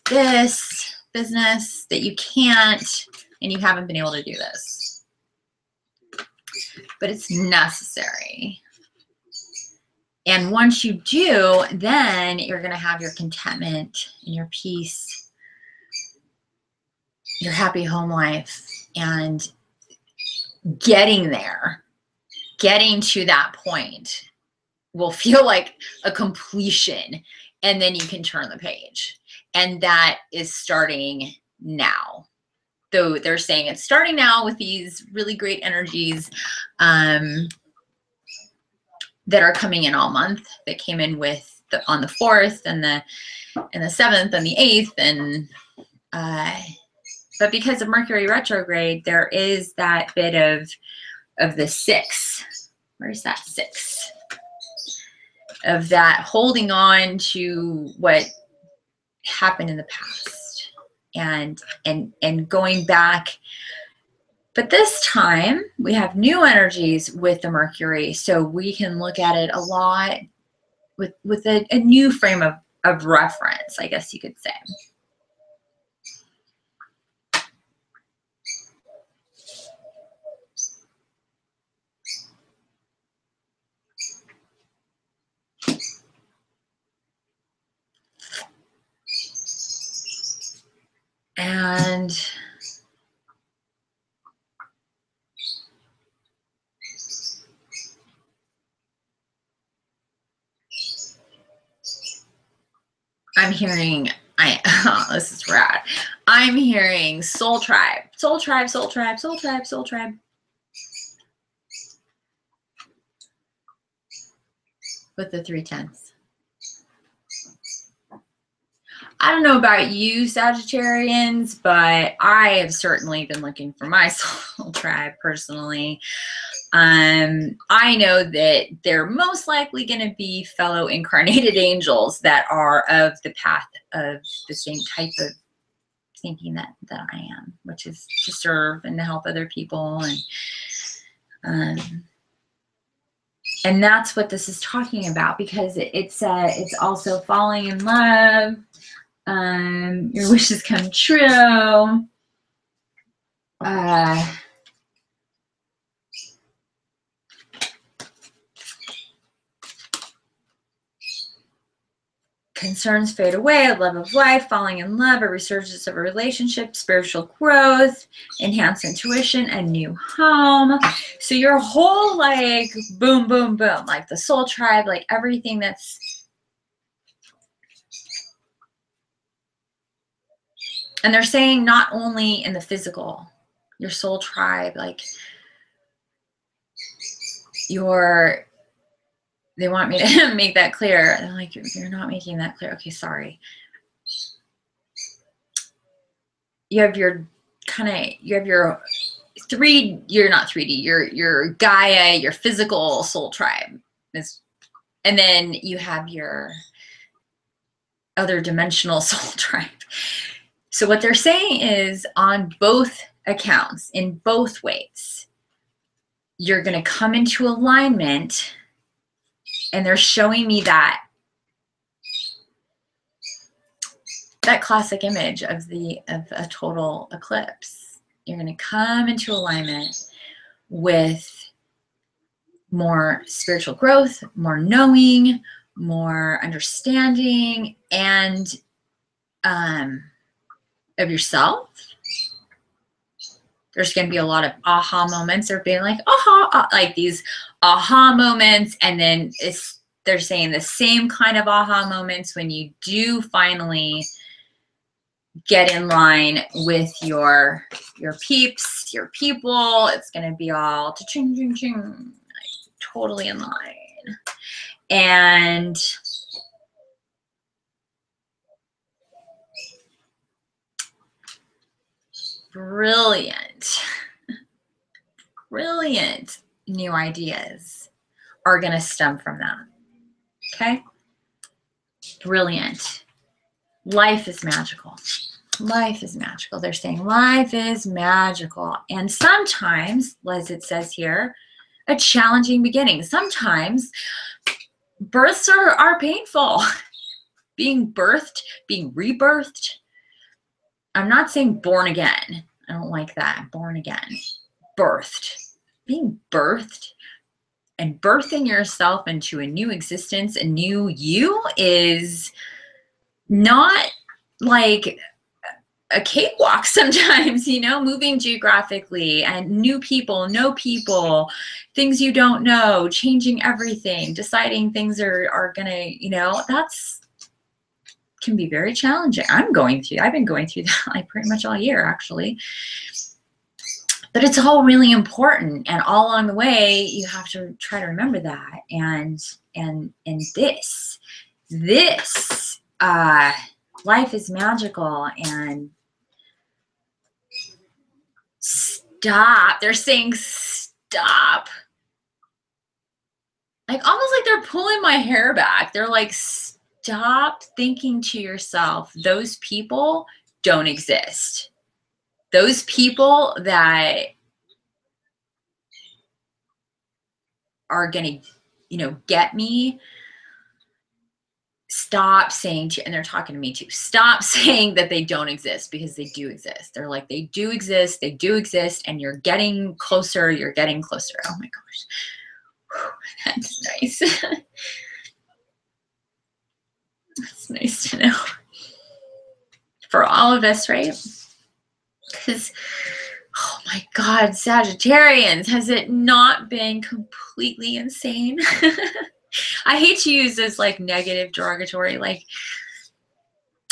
this business that you can't, and you haven't been able to do this. But it's necessary. And once you do, then you're going to have your contentment and your peace, your happy home life, and getting there, getting to that point will feel like a completion, and then you can turn the page. And that is starting now. Though they're saying it's starting now with these really great energies that are coming in all month, that came in with on the 4th and the 7th and the 8th, and but because of Mercury retrograde, there is that bit of the 6. Where's that 6? Of that holding on to what happened in the past and going back. But this time we have new energies with the Mercury, so we can look at it a lot with a new frame of reference, I guess you could say. And I'm hearing, this is rad. I'm hearing soul tribe, soul tribe, soul tribe, soul tribe, soul tribe. With the 3 tenths. I don't know about you, Sagittarians, but I have certainly been looking for my soul tribe personally. I know that they're most likely going to be fellow incarnated angels that are of the path of the same type of thinking that I am, which is to serve and to help other people. And that's what this is talking about, because it's also falling in love. Your wishes come true. Concerns fade away, a love of life, falling in love, a resurgence of a relationship, spiritual growth, enhanced intuition, a new home. So your whole, like, boom, boom, boom, like the soul tribe, like everything that's, and they're saying not only in the physical, your soul tribe, like they want me to make that clear. They're like, you're not making that clear. Okay, sorry. You have your you're not 3D, your Gaia, your physical soul tribe. And then you have your other dimensional soul tribe. So what they're saying is on both accounts, in both ways, you're going to come into alignment. And they're showing me that classic image of a total eclipse. You're going to come into alignment with more spiritual growth, more knowing, more understanding and of yourself. There's going to be a lot of aha moments or being like, aha, like these aha moments. And then they're saying the same kind of aha moments when you do finally get in line with your peeps, your people. It's going to be all ching, ching, ching, like totally in line. And brilliant new ideas are going to stem from that. Okay? Brilliant. Life is magical. Life is magical. They're saying life is magical. And sometimes, as it says here, a challenging beginning. Sometimes births are painful. Being birthed, being rebirthed. I'm not saying born again. I don't like that. Born again. Birthed. Being birthed and birthing yourself into a new existence, a new you, is not like a cakewalk sometimes, you know, moving geographically and new people, no people, things you don't know, changing everything, deciding things are gonna, you know, can be very challenging. I've been going through that like pretty much all year actually. But it's all really important, and all along the way you have to try to remember that. And this life is magical. And stop. They're saying stop. Like almost like they're pulling my hair back. They're like, stop thinking to yourself, those people don't exist. Those people that are going to, you know, get me, stop saying, and they're talking to me too, stop saying that they don't exist, because they do exist. They're like, they do exist, and you're getting closer, you're getting closer. Oh my gosh. Whew, that's nice. That's nice to know. For all of us, right? Because, oh my God, Sagittarians, has it not been completely insane? I hate to use this like negative derogatory, like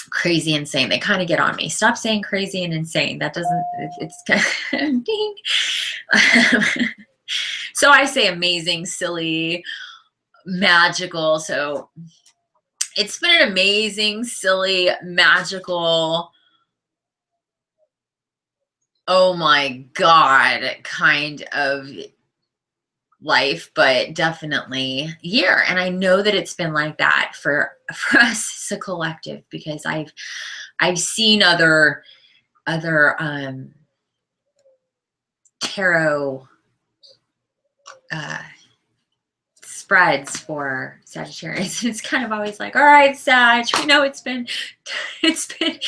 crazy insane. They kind of get on me. Stop saying crazy and insane. That doesn't, it's kind of ding. So I say amazing, silly, magical. So it's been an amazing, silly, magical, oh my God, kind of life, but definitely year. And I know that it's been like that for us as a collective, because I've seen other tarot spreads for Sagittarius. It's kind of always like, all right, Sag, we know it's been it's been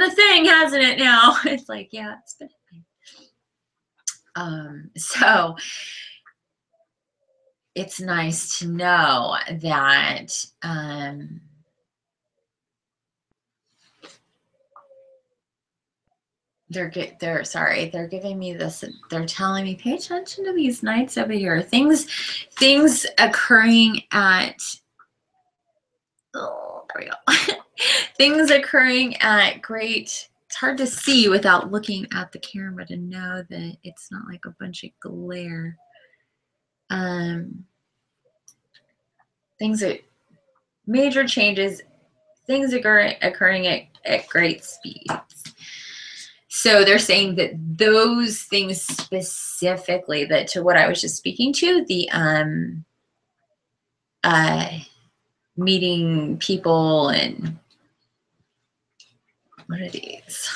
a thing, hasn't it now? It's like, yeah, it's been a thing. So it's nice to know that they're giving me this, they're telling me, pay attention to these nights over here. Things occurring at, oh, there we go. Things occurring at great, it's hard to see without looking at the camera to know that it's not like a bunch of glare. Things are major changes, things occurring at great speeds. So they're saying that those things specifically, that to what I was just speaking to, the meeting people, and what are these?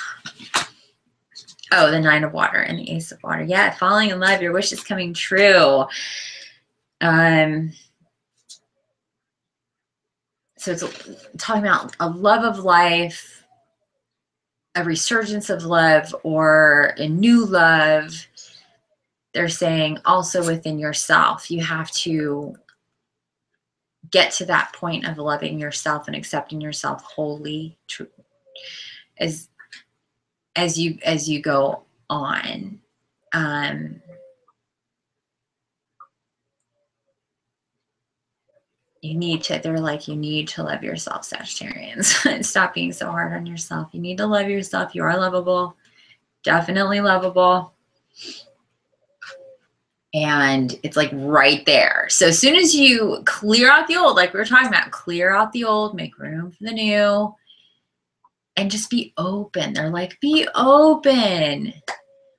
Oh, the 9 of water and the ace of water. Yeah, falling in love, your wish is coming true. So it's talking about a love of life, a resurgence of love, or a new love they're saying also within yourself, you have to get to that point of loving yourself and accepting yourself wholly as you go on. You need to, they're like, you need to love yourself, Sagittarians. And stop being so hard on yourself. You need to love yourself. You are lovable, definitely lovable. And it's like right there. So as soon as you clear out the old, like we were talking about, clear out the old, make room for the new, and just be open. They're like, be open.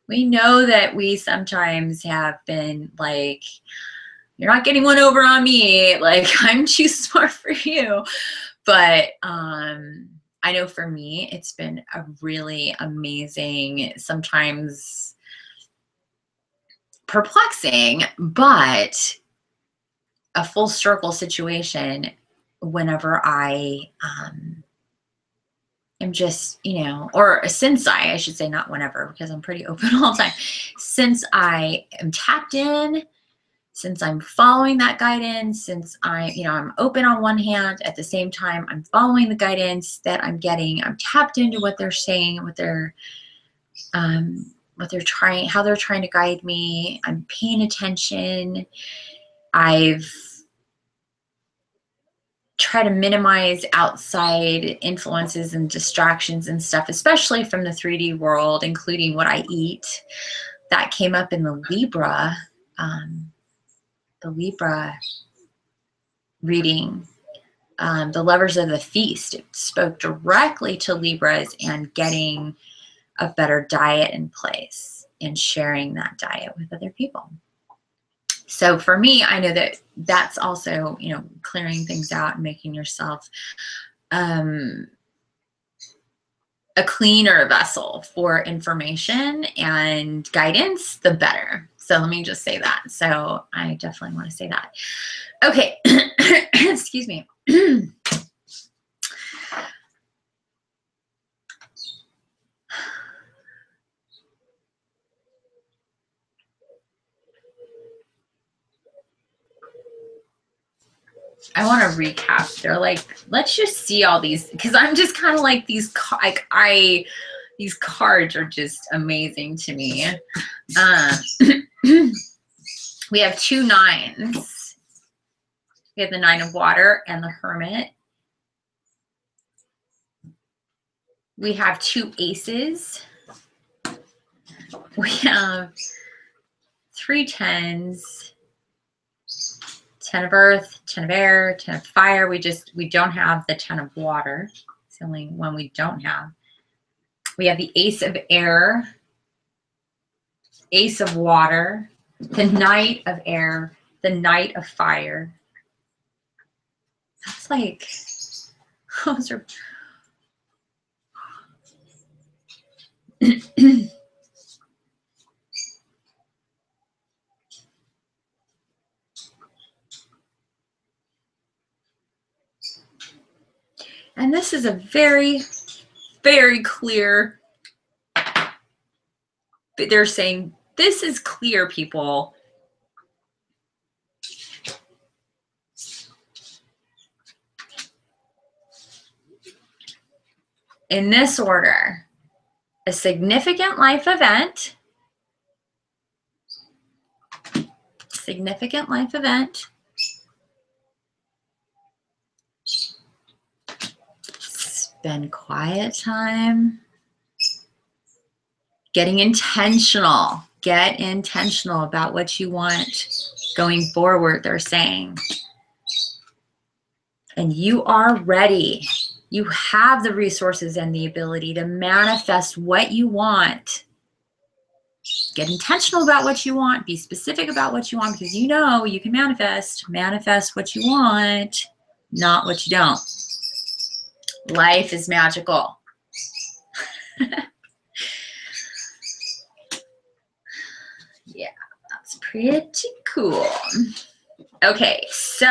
We know that we sometimes have been like, you're not getting one over on me. Like, I'm too smart for you. But I know for me, it's been a really amazing, sometimes perplexing, but a full circle situation whenever I am just, you know, or since I should say, not whenever, because I'm pretty open all the time. Since I am tapped in, since I'm following that guidance, since I'm open on one hand, at the same time, I'm following the guidance that I'm getting. I'm tapped into what they're saying, what they're trying, how they're trying to guide me. I'm paying attention. I've tried to minimize outside influences and distractions and stuff, especially from the 3D world, including what I eat. That came up in the Libra reading, the Lovers of the Feast. It spoke directly to Libras and getting a better diet in place and sharing that diet with other people. So for me, I know that that's also, you know, clearing things out and making yourself a cleaner vessel for information and guidance, the better. So let me just say that. So I definitely want to say that. Okay. Excuse me. I want to recap. They're like, let's just see all these, because I'm just kind of like these, these cards are just amazing to me. We have 2 9s. We have the 9 of water and the Hermit. We have 2 aces. We have 3 10s. 10 of earth, 10 of air, 10 of fire. We don't have the 10 of water. It's the only one we don't have. We have the ace of air, ace of water, the knight of air, the knight of fire. That's like, those are and this is a very, very clear, they're saying this is clear, people. In this order, a significant life event, spend quiet time, getting intentional, get intentional about what you want going forward, they're saying. And you are ready. You have the resources and the ability to manifest what you want. Get intentional about what you want. Be specific about what you want, because you know you can manifest what you want, not what you don't. Life is magical. Yeah, that's pretty cool. Okay, so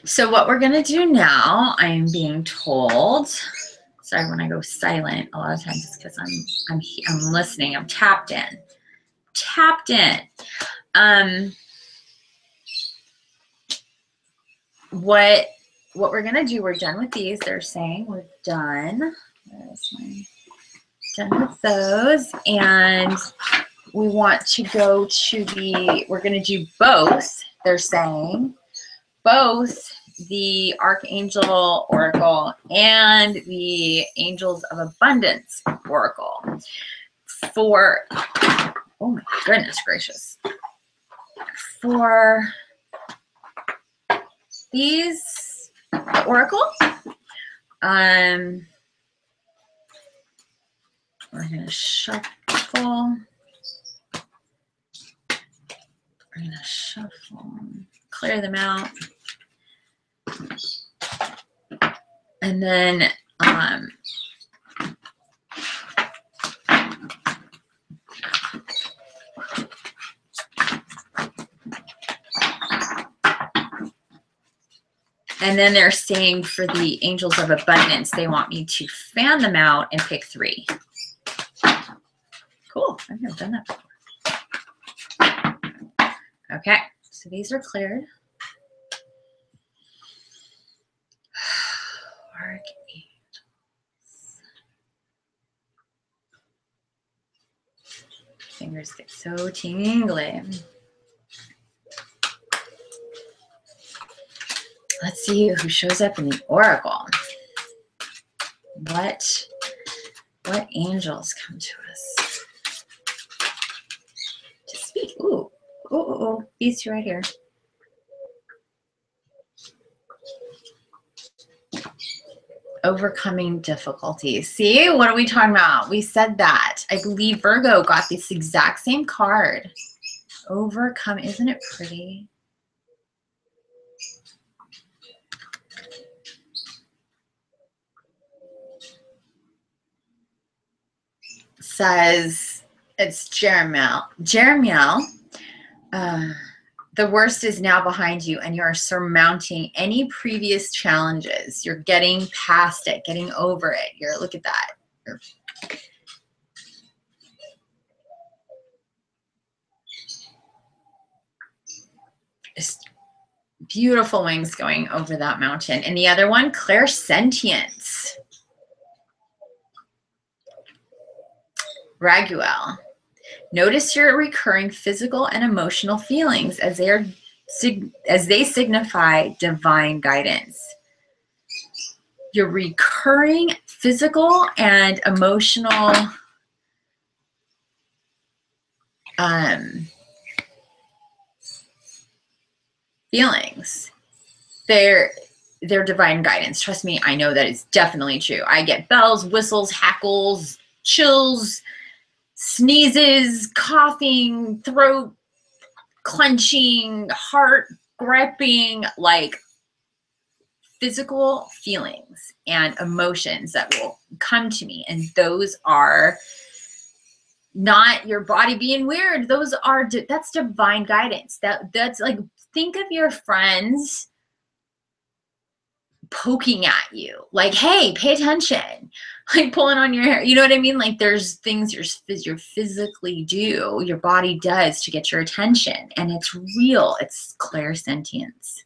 So what we're going to do now, I am being told, sorry, when I go silent, a lot of times it's because I'm listening. I'm tapped in. Tapped in. What we're going to do, we're done with these. They're saying we're done. Done with those. And we want to go to we're going to do both. They're saying both the Archangel Oracle and the Angels of Abundance Oracle for, oh my goodness gracious, for these Oracle. We're going to shuffle. We're going to shuffle, clear them out. And then they're saying for the Angels of Abundance, they want me to fan them out and pick 3. Cool. I've never done that before. Okay. So these are cleared. Archangels. Fingers get so tingly. Let's see who shows up in the Oracle. What angels come to us to speak? Ooh, these two right here. Overcoming difficulties. See, what are we talking about? We said that. I believe Virgo got this exact same card. Overcome. Isn't it pretty? Says it's Jeremiel. Jeremiel, the worst is now behind you and you're surmounting any previous challenges. You're getting past it, getting over it. Look at that. Just beautiful wings going over that mountain. And the other one, clairsentience. Raguel. Notice your recurring physical and emotional feelings as they signify divine guidance. Your recurring physical and emotional feelings. They're divine guidance. Trust me, I know that it's definitely true. I get bells, whistles, hackles, chills, sneezes, coughing, throat clenching, heart gripping, like physical feelings and emotions that will come to me. And those are not your body being weird. That's divine guidance. That's like, think of your friends poking at you, like, hey, pay attention, like pulling on your hair. You know what I mean? Like there's things you physically do, your body does to get your attention, and it's real. It's clairsentience.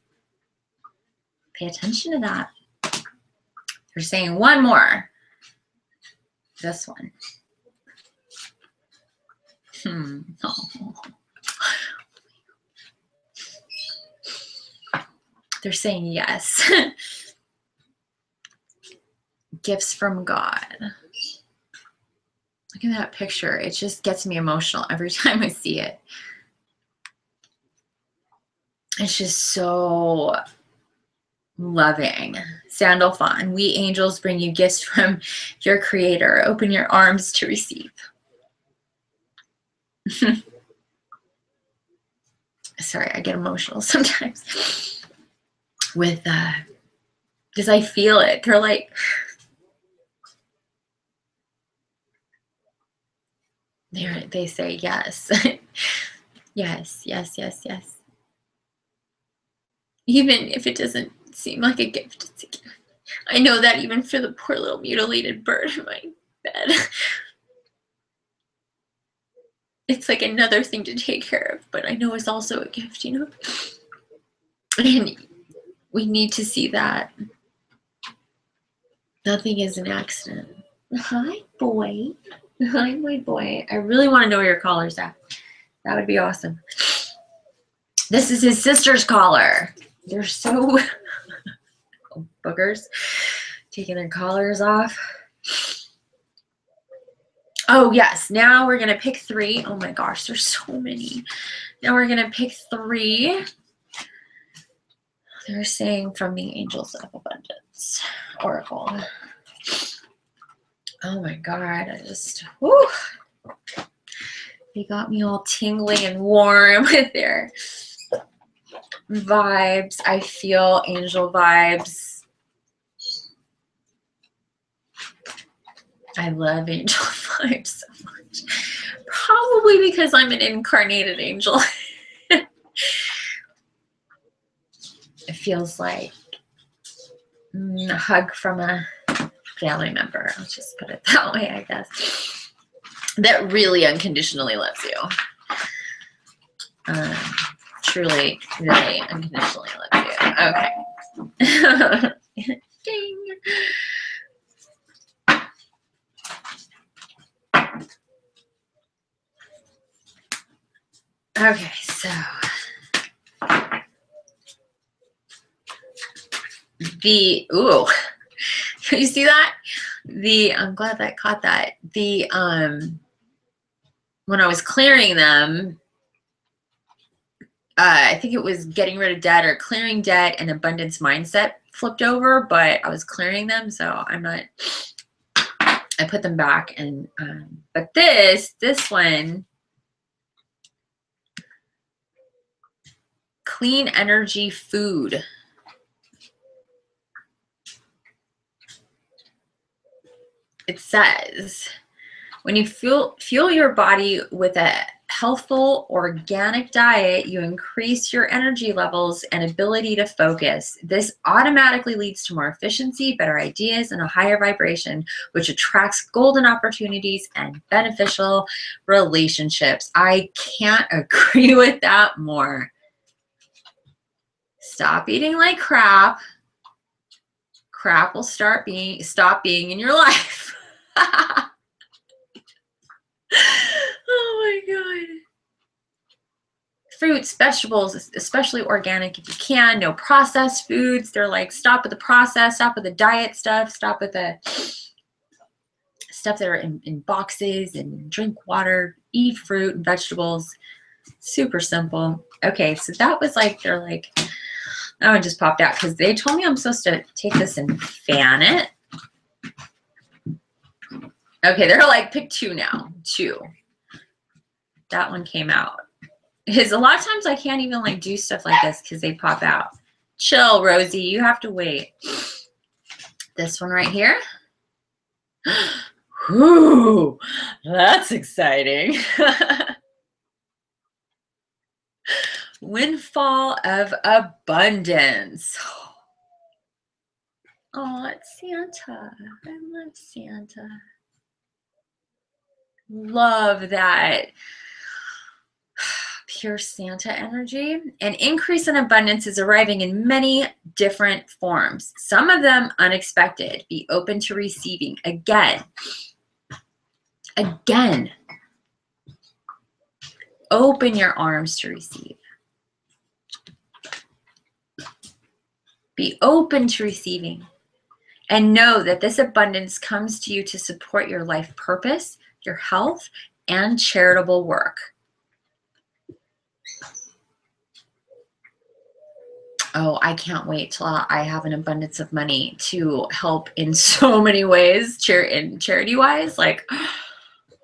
Pay attention to that. They're saying one more. This one. Oh. They're saying yes. Gifts from God. Look at that picture. It just gets me emotional every time I see it. It's just so loving. Sandalphon. We angels bring you gifts from your creator. Open your arms to receive. Sorry, I get emotional sometimes with because I feel it. They're like, they say yes. Yes, yes, yes, yes. Even if it doesn't seem like a gift. It's a gift. I know that even for the poor little mutilated bird in my bed. It's like another thing to take care of, but I know it's also a gift, you know? And we need to see that nothing is an accident. Hi, boy. Hi, my boy. I really want to know where your collar's at. That would be awesome. This is his sister's collar. They're so boogers, taking their collars off. Oh, yes. Now we're going to pick 3. Oh, my gosh. There's so many. Now we're going to pick 3. They're saying from the Angels of Abundance Oracle. Oh, my God. I just, whoo. They got me all tingly and warm with their vibes. I feel angel vibes. I love angel vibes so much. Probably because I'm an incarnated angel. It feels like a hug from a family member. I'll just put it that way, I guess. That really unconditionally loves you. Truly, really unconditionally loves you. Okay. Ding. Okay, so ooh, you see that? I'm glad that I caught that. When I was clearing them, I think it was getting rid of debt or clearing debt and abundance mindset flipped over, but I was clearing them, so I'm not, I put them back. And but this one, clean energy food. It says, when you fuel your body with a healthful, organic diet, you increase your energy levels and ability to focus. This automatically leads to more efficiency, better ideas, and a higher vibration, which attracts golden opportunities and beneficial relationships. I can't agree with that more. Stop eating like crap. Crap will stop being in your life. Oh my God. Fruits, vegetables, especially organic if you can. No processed foods. They're like, stop with the process, stop with the diet stuff, stop with the stuff that are in boxes, and drink water, eat fruit and vegetables. Super simple. Okay, so that was like, they're like, that one just popped out because they told me I'm supposed to take this and fan it. Okay, they're like, pick 2 now. 2. That one came out. Because a lot of times I can't even like do stuff like this because they pop out. Chill, Rosie. You have to wait. This one right here. Ooh, that's exciting. Windfall of abundance. Oh, it's Santa. I love Santa. Love that pure Santa energy. An increase in abundance is arriving in many different forms. Some of them unexpected. Be open to receiving. Again. Open your arms to receive. Be open to receiving. And know that this abundance comes to you to support your life purpose, your health, and charitable work. Oh, I can't wait till I have an abundance of money to help in so many ways, charity-wise. Like,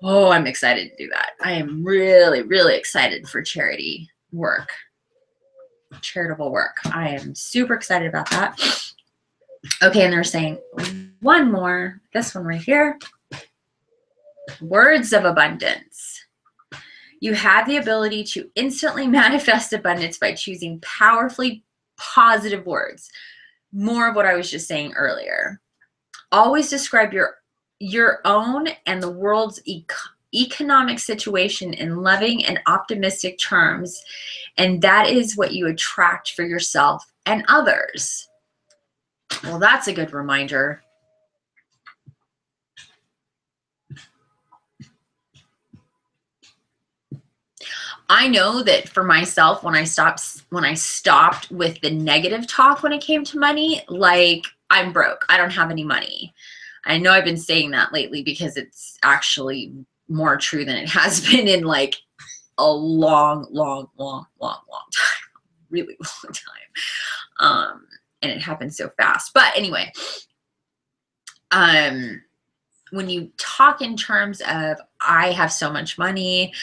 oh, I'm excited to do that. I am really, really excited for charity work, charitable work. I am super excited about that. Okay, and they're saying one more, this one right here. Words of abundance. You have the ability to instantly manifest abundance by choosing powerfully positive words. more of what I was just saying earlier. Always describe your own and the world's economic situation in loving and optimistic terms, and that is what you attract for yourself and others. Well, that's a good reminder. I know that for myself, when I stopped with the negative talk when it came to money, like, I'm broke, I don't have any money. I know I've been saying that lately because it's actually more true than it has been in like a long time, really long time. And it happened so fast. But anyway, when you talk in terms of, I have so much money,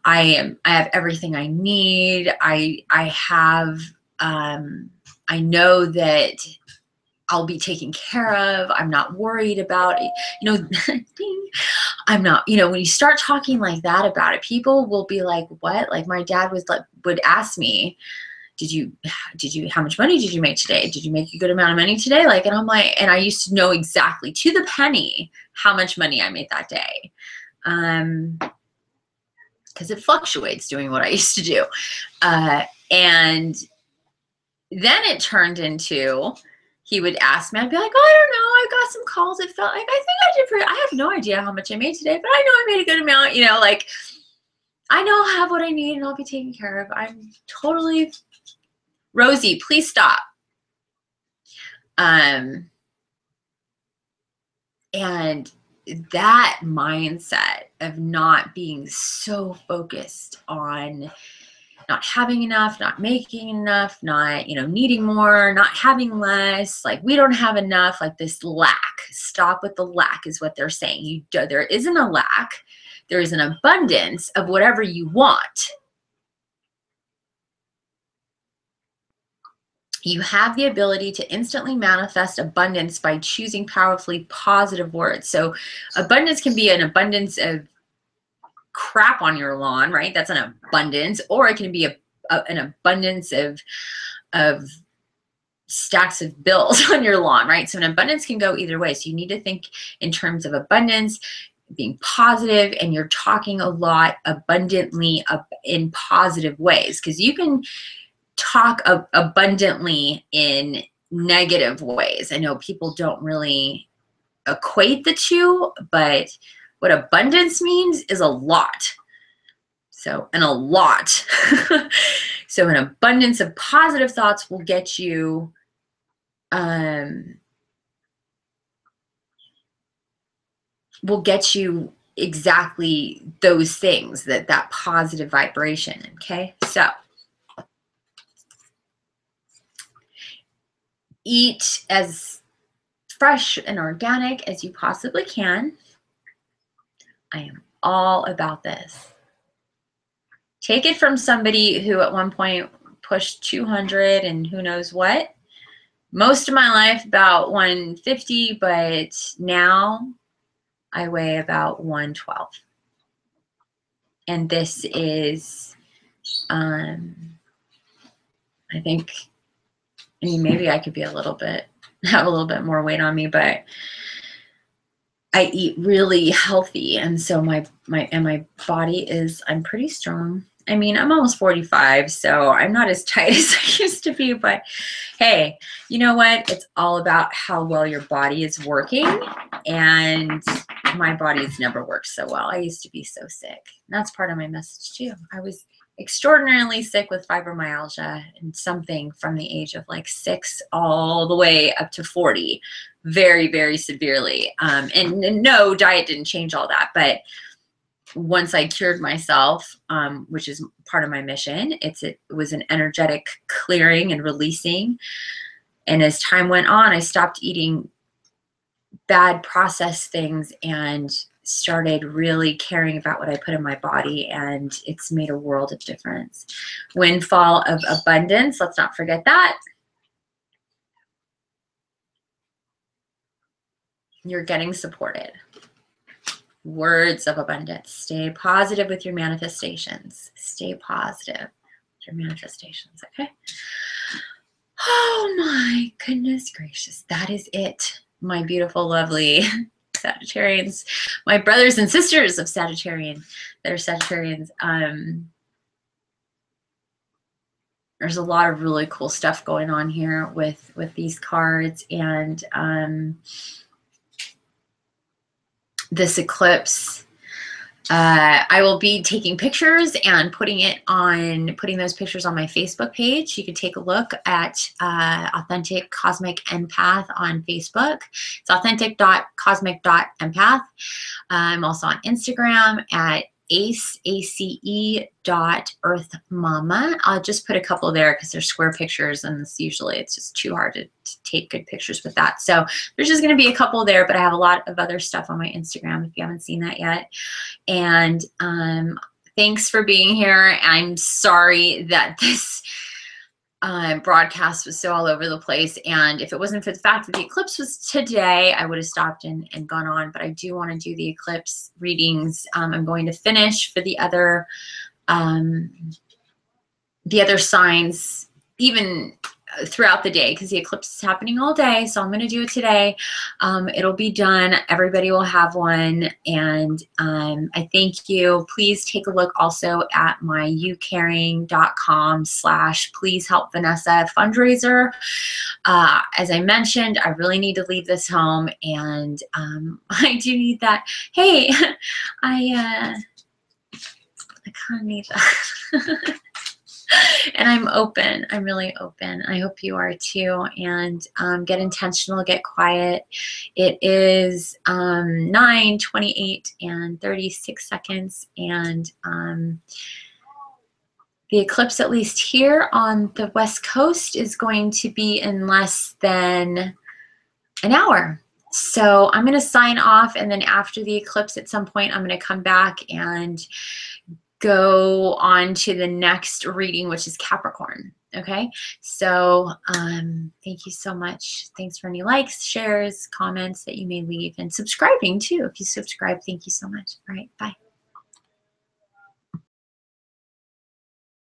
I have everything I need, I know that I'll be taken care of, I'm not worried about it, you know, ding, I'm not, you know, when you start talking like that about it, people will be like, what? Like, my dad would ask me, how much money did you make today? Did you make a good amount of money today? Like, and I'm like, and I used to know exactly to the penny how much money I made that day. Because it fluctuates doing what I used to do. And then it turned into, he would ask me, I'd be like, oh, I don't know, I got some calls. It felt like, I think I did I have no idea how much I made today, but I know I made a good amount, you know, like, I know I'll have what I need and I'll be taken care of. I'm totally, Rosie, please stop. And that mindset of not being so focused on not having enough, not making enough, not, you know, needing more, not having less, like, we don't have enough, like this lack. Stop with the lack is what they're saying. There isn't a lack. There is an abundance of whatever you want. You have the ability to instantly manifest abundance by choosing powerfully positive words. So abundance can be an abundance of crap on your lawn, right? That's an abundance. Or it can be an abundance of stacks of bills on your lawn, right? So an abundance can go either way. So you need to think in terms of abundance, being positive, and you're talking a lot abundantly in positive ways, because you can talk abundantly in negative ways. I know people don't really equate the two, but what abundance means is a lot. So, and a lot. So an abundance of positive thoughts will get you exactly those things, that positive vibration. Okay, so eat as fresh and organic as you possibly can. I am all about this. Take it from somebody who at one point pushed 200 and who knows what. Most of my life about 150, but now I weigh about 112. And this is, I think, I mean, maybe I could be have a little bit more weight on me, but I eat really healthy. And so my body is, I'm pretty strong. I mean, I'm almost 45, so I'm not as tight as I used to be, but hey, you know what? It's all about how well your body is working, and my body's never worked so well. I used to be so sick. And that's part of my message too. I was extraordinarily sick with fibromyalgia, and something from the age of like 6 all the way up to 40, very, very severely. And no, diet didn't change all that, but once I cured myself, which is part of my mission, it was an energetic clearing and releasing. And as time went on, I stopped eating bad processed things and started really caring about what I put in my body, and it's made a world of difference. Windfall of abundance, let's not forget that. You're getting supported. Words of abundance. Stay positive with your manifestations. Stay positive with your manifestations, okay? Oh my goodness gracious. That is it. My beautiful, lovely Sagittarians, my brothers and sisters of Sagittarian that are Sagittarians. There's a lot of really cool stuff going on here with these cards, and this eclipse. I will be taking pictures and putting those pictures on my Facebook page. You can take a look at Authentic Cosmic Empath on Facebook. It's authentic.cosmic.empath. I'm also on Instagram at ace.earthmama. I'll just put a couple there because they're square pictures, and it's just too hard to take good pictures with that. So there's just going to be a couple there, but I have a lot of other stuff on my Instagram if you haven't seen that yet. And thanks for being here. I'm sorry that this broadcast was so all over the place, and if it wasn't for the fact that the eclipse was today, I would have stopped and gone on. But I do want to do the eclipse readings. I'm going to finish for the other signs even throughout the day, because the eclipse is happening all day. So I'm going to do it today. It'll be done. Everybody will have one. And I thank you. Please take a look also at my youcaring.com/please help Vanessa fundraiser. As I mentioned, I really need to leave this home, and I do need that. Hey, I kind of need that. And I'm open. I'm really open. I hope you are too. And get intentional, get quiet. It is 9:28 and 36 seconds. And the eclipse, at least here on the West Coast, is going to be in less than an hour. So I'm going to sign off. And then after the eclipse, at some point, I'm going to come back and go on to the next reading, which is Capricorn. Okay, so thank you so much. Thanks for any likes, shares, comments that you may leave, and subscribing too. If you subscribe, thank you so much. All right, bye.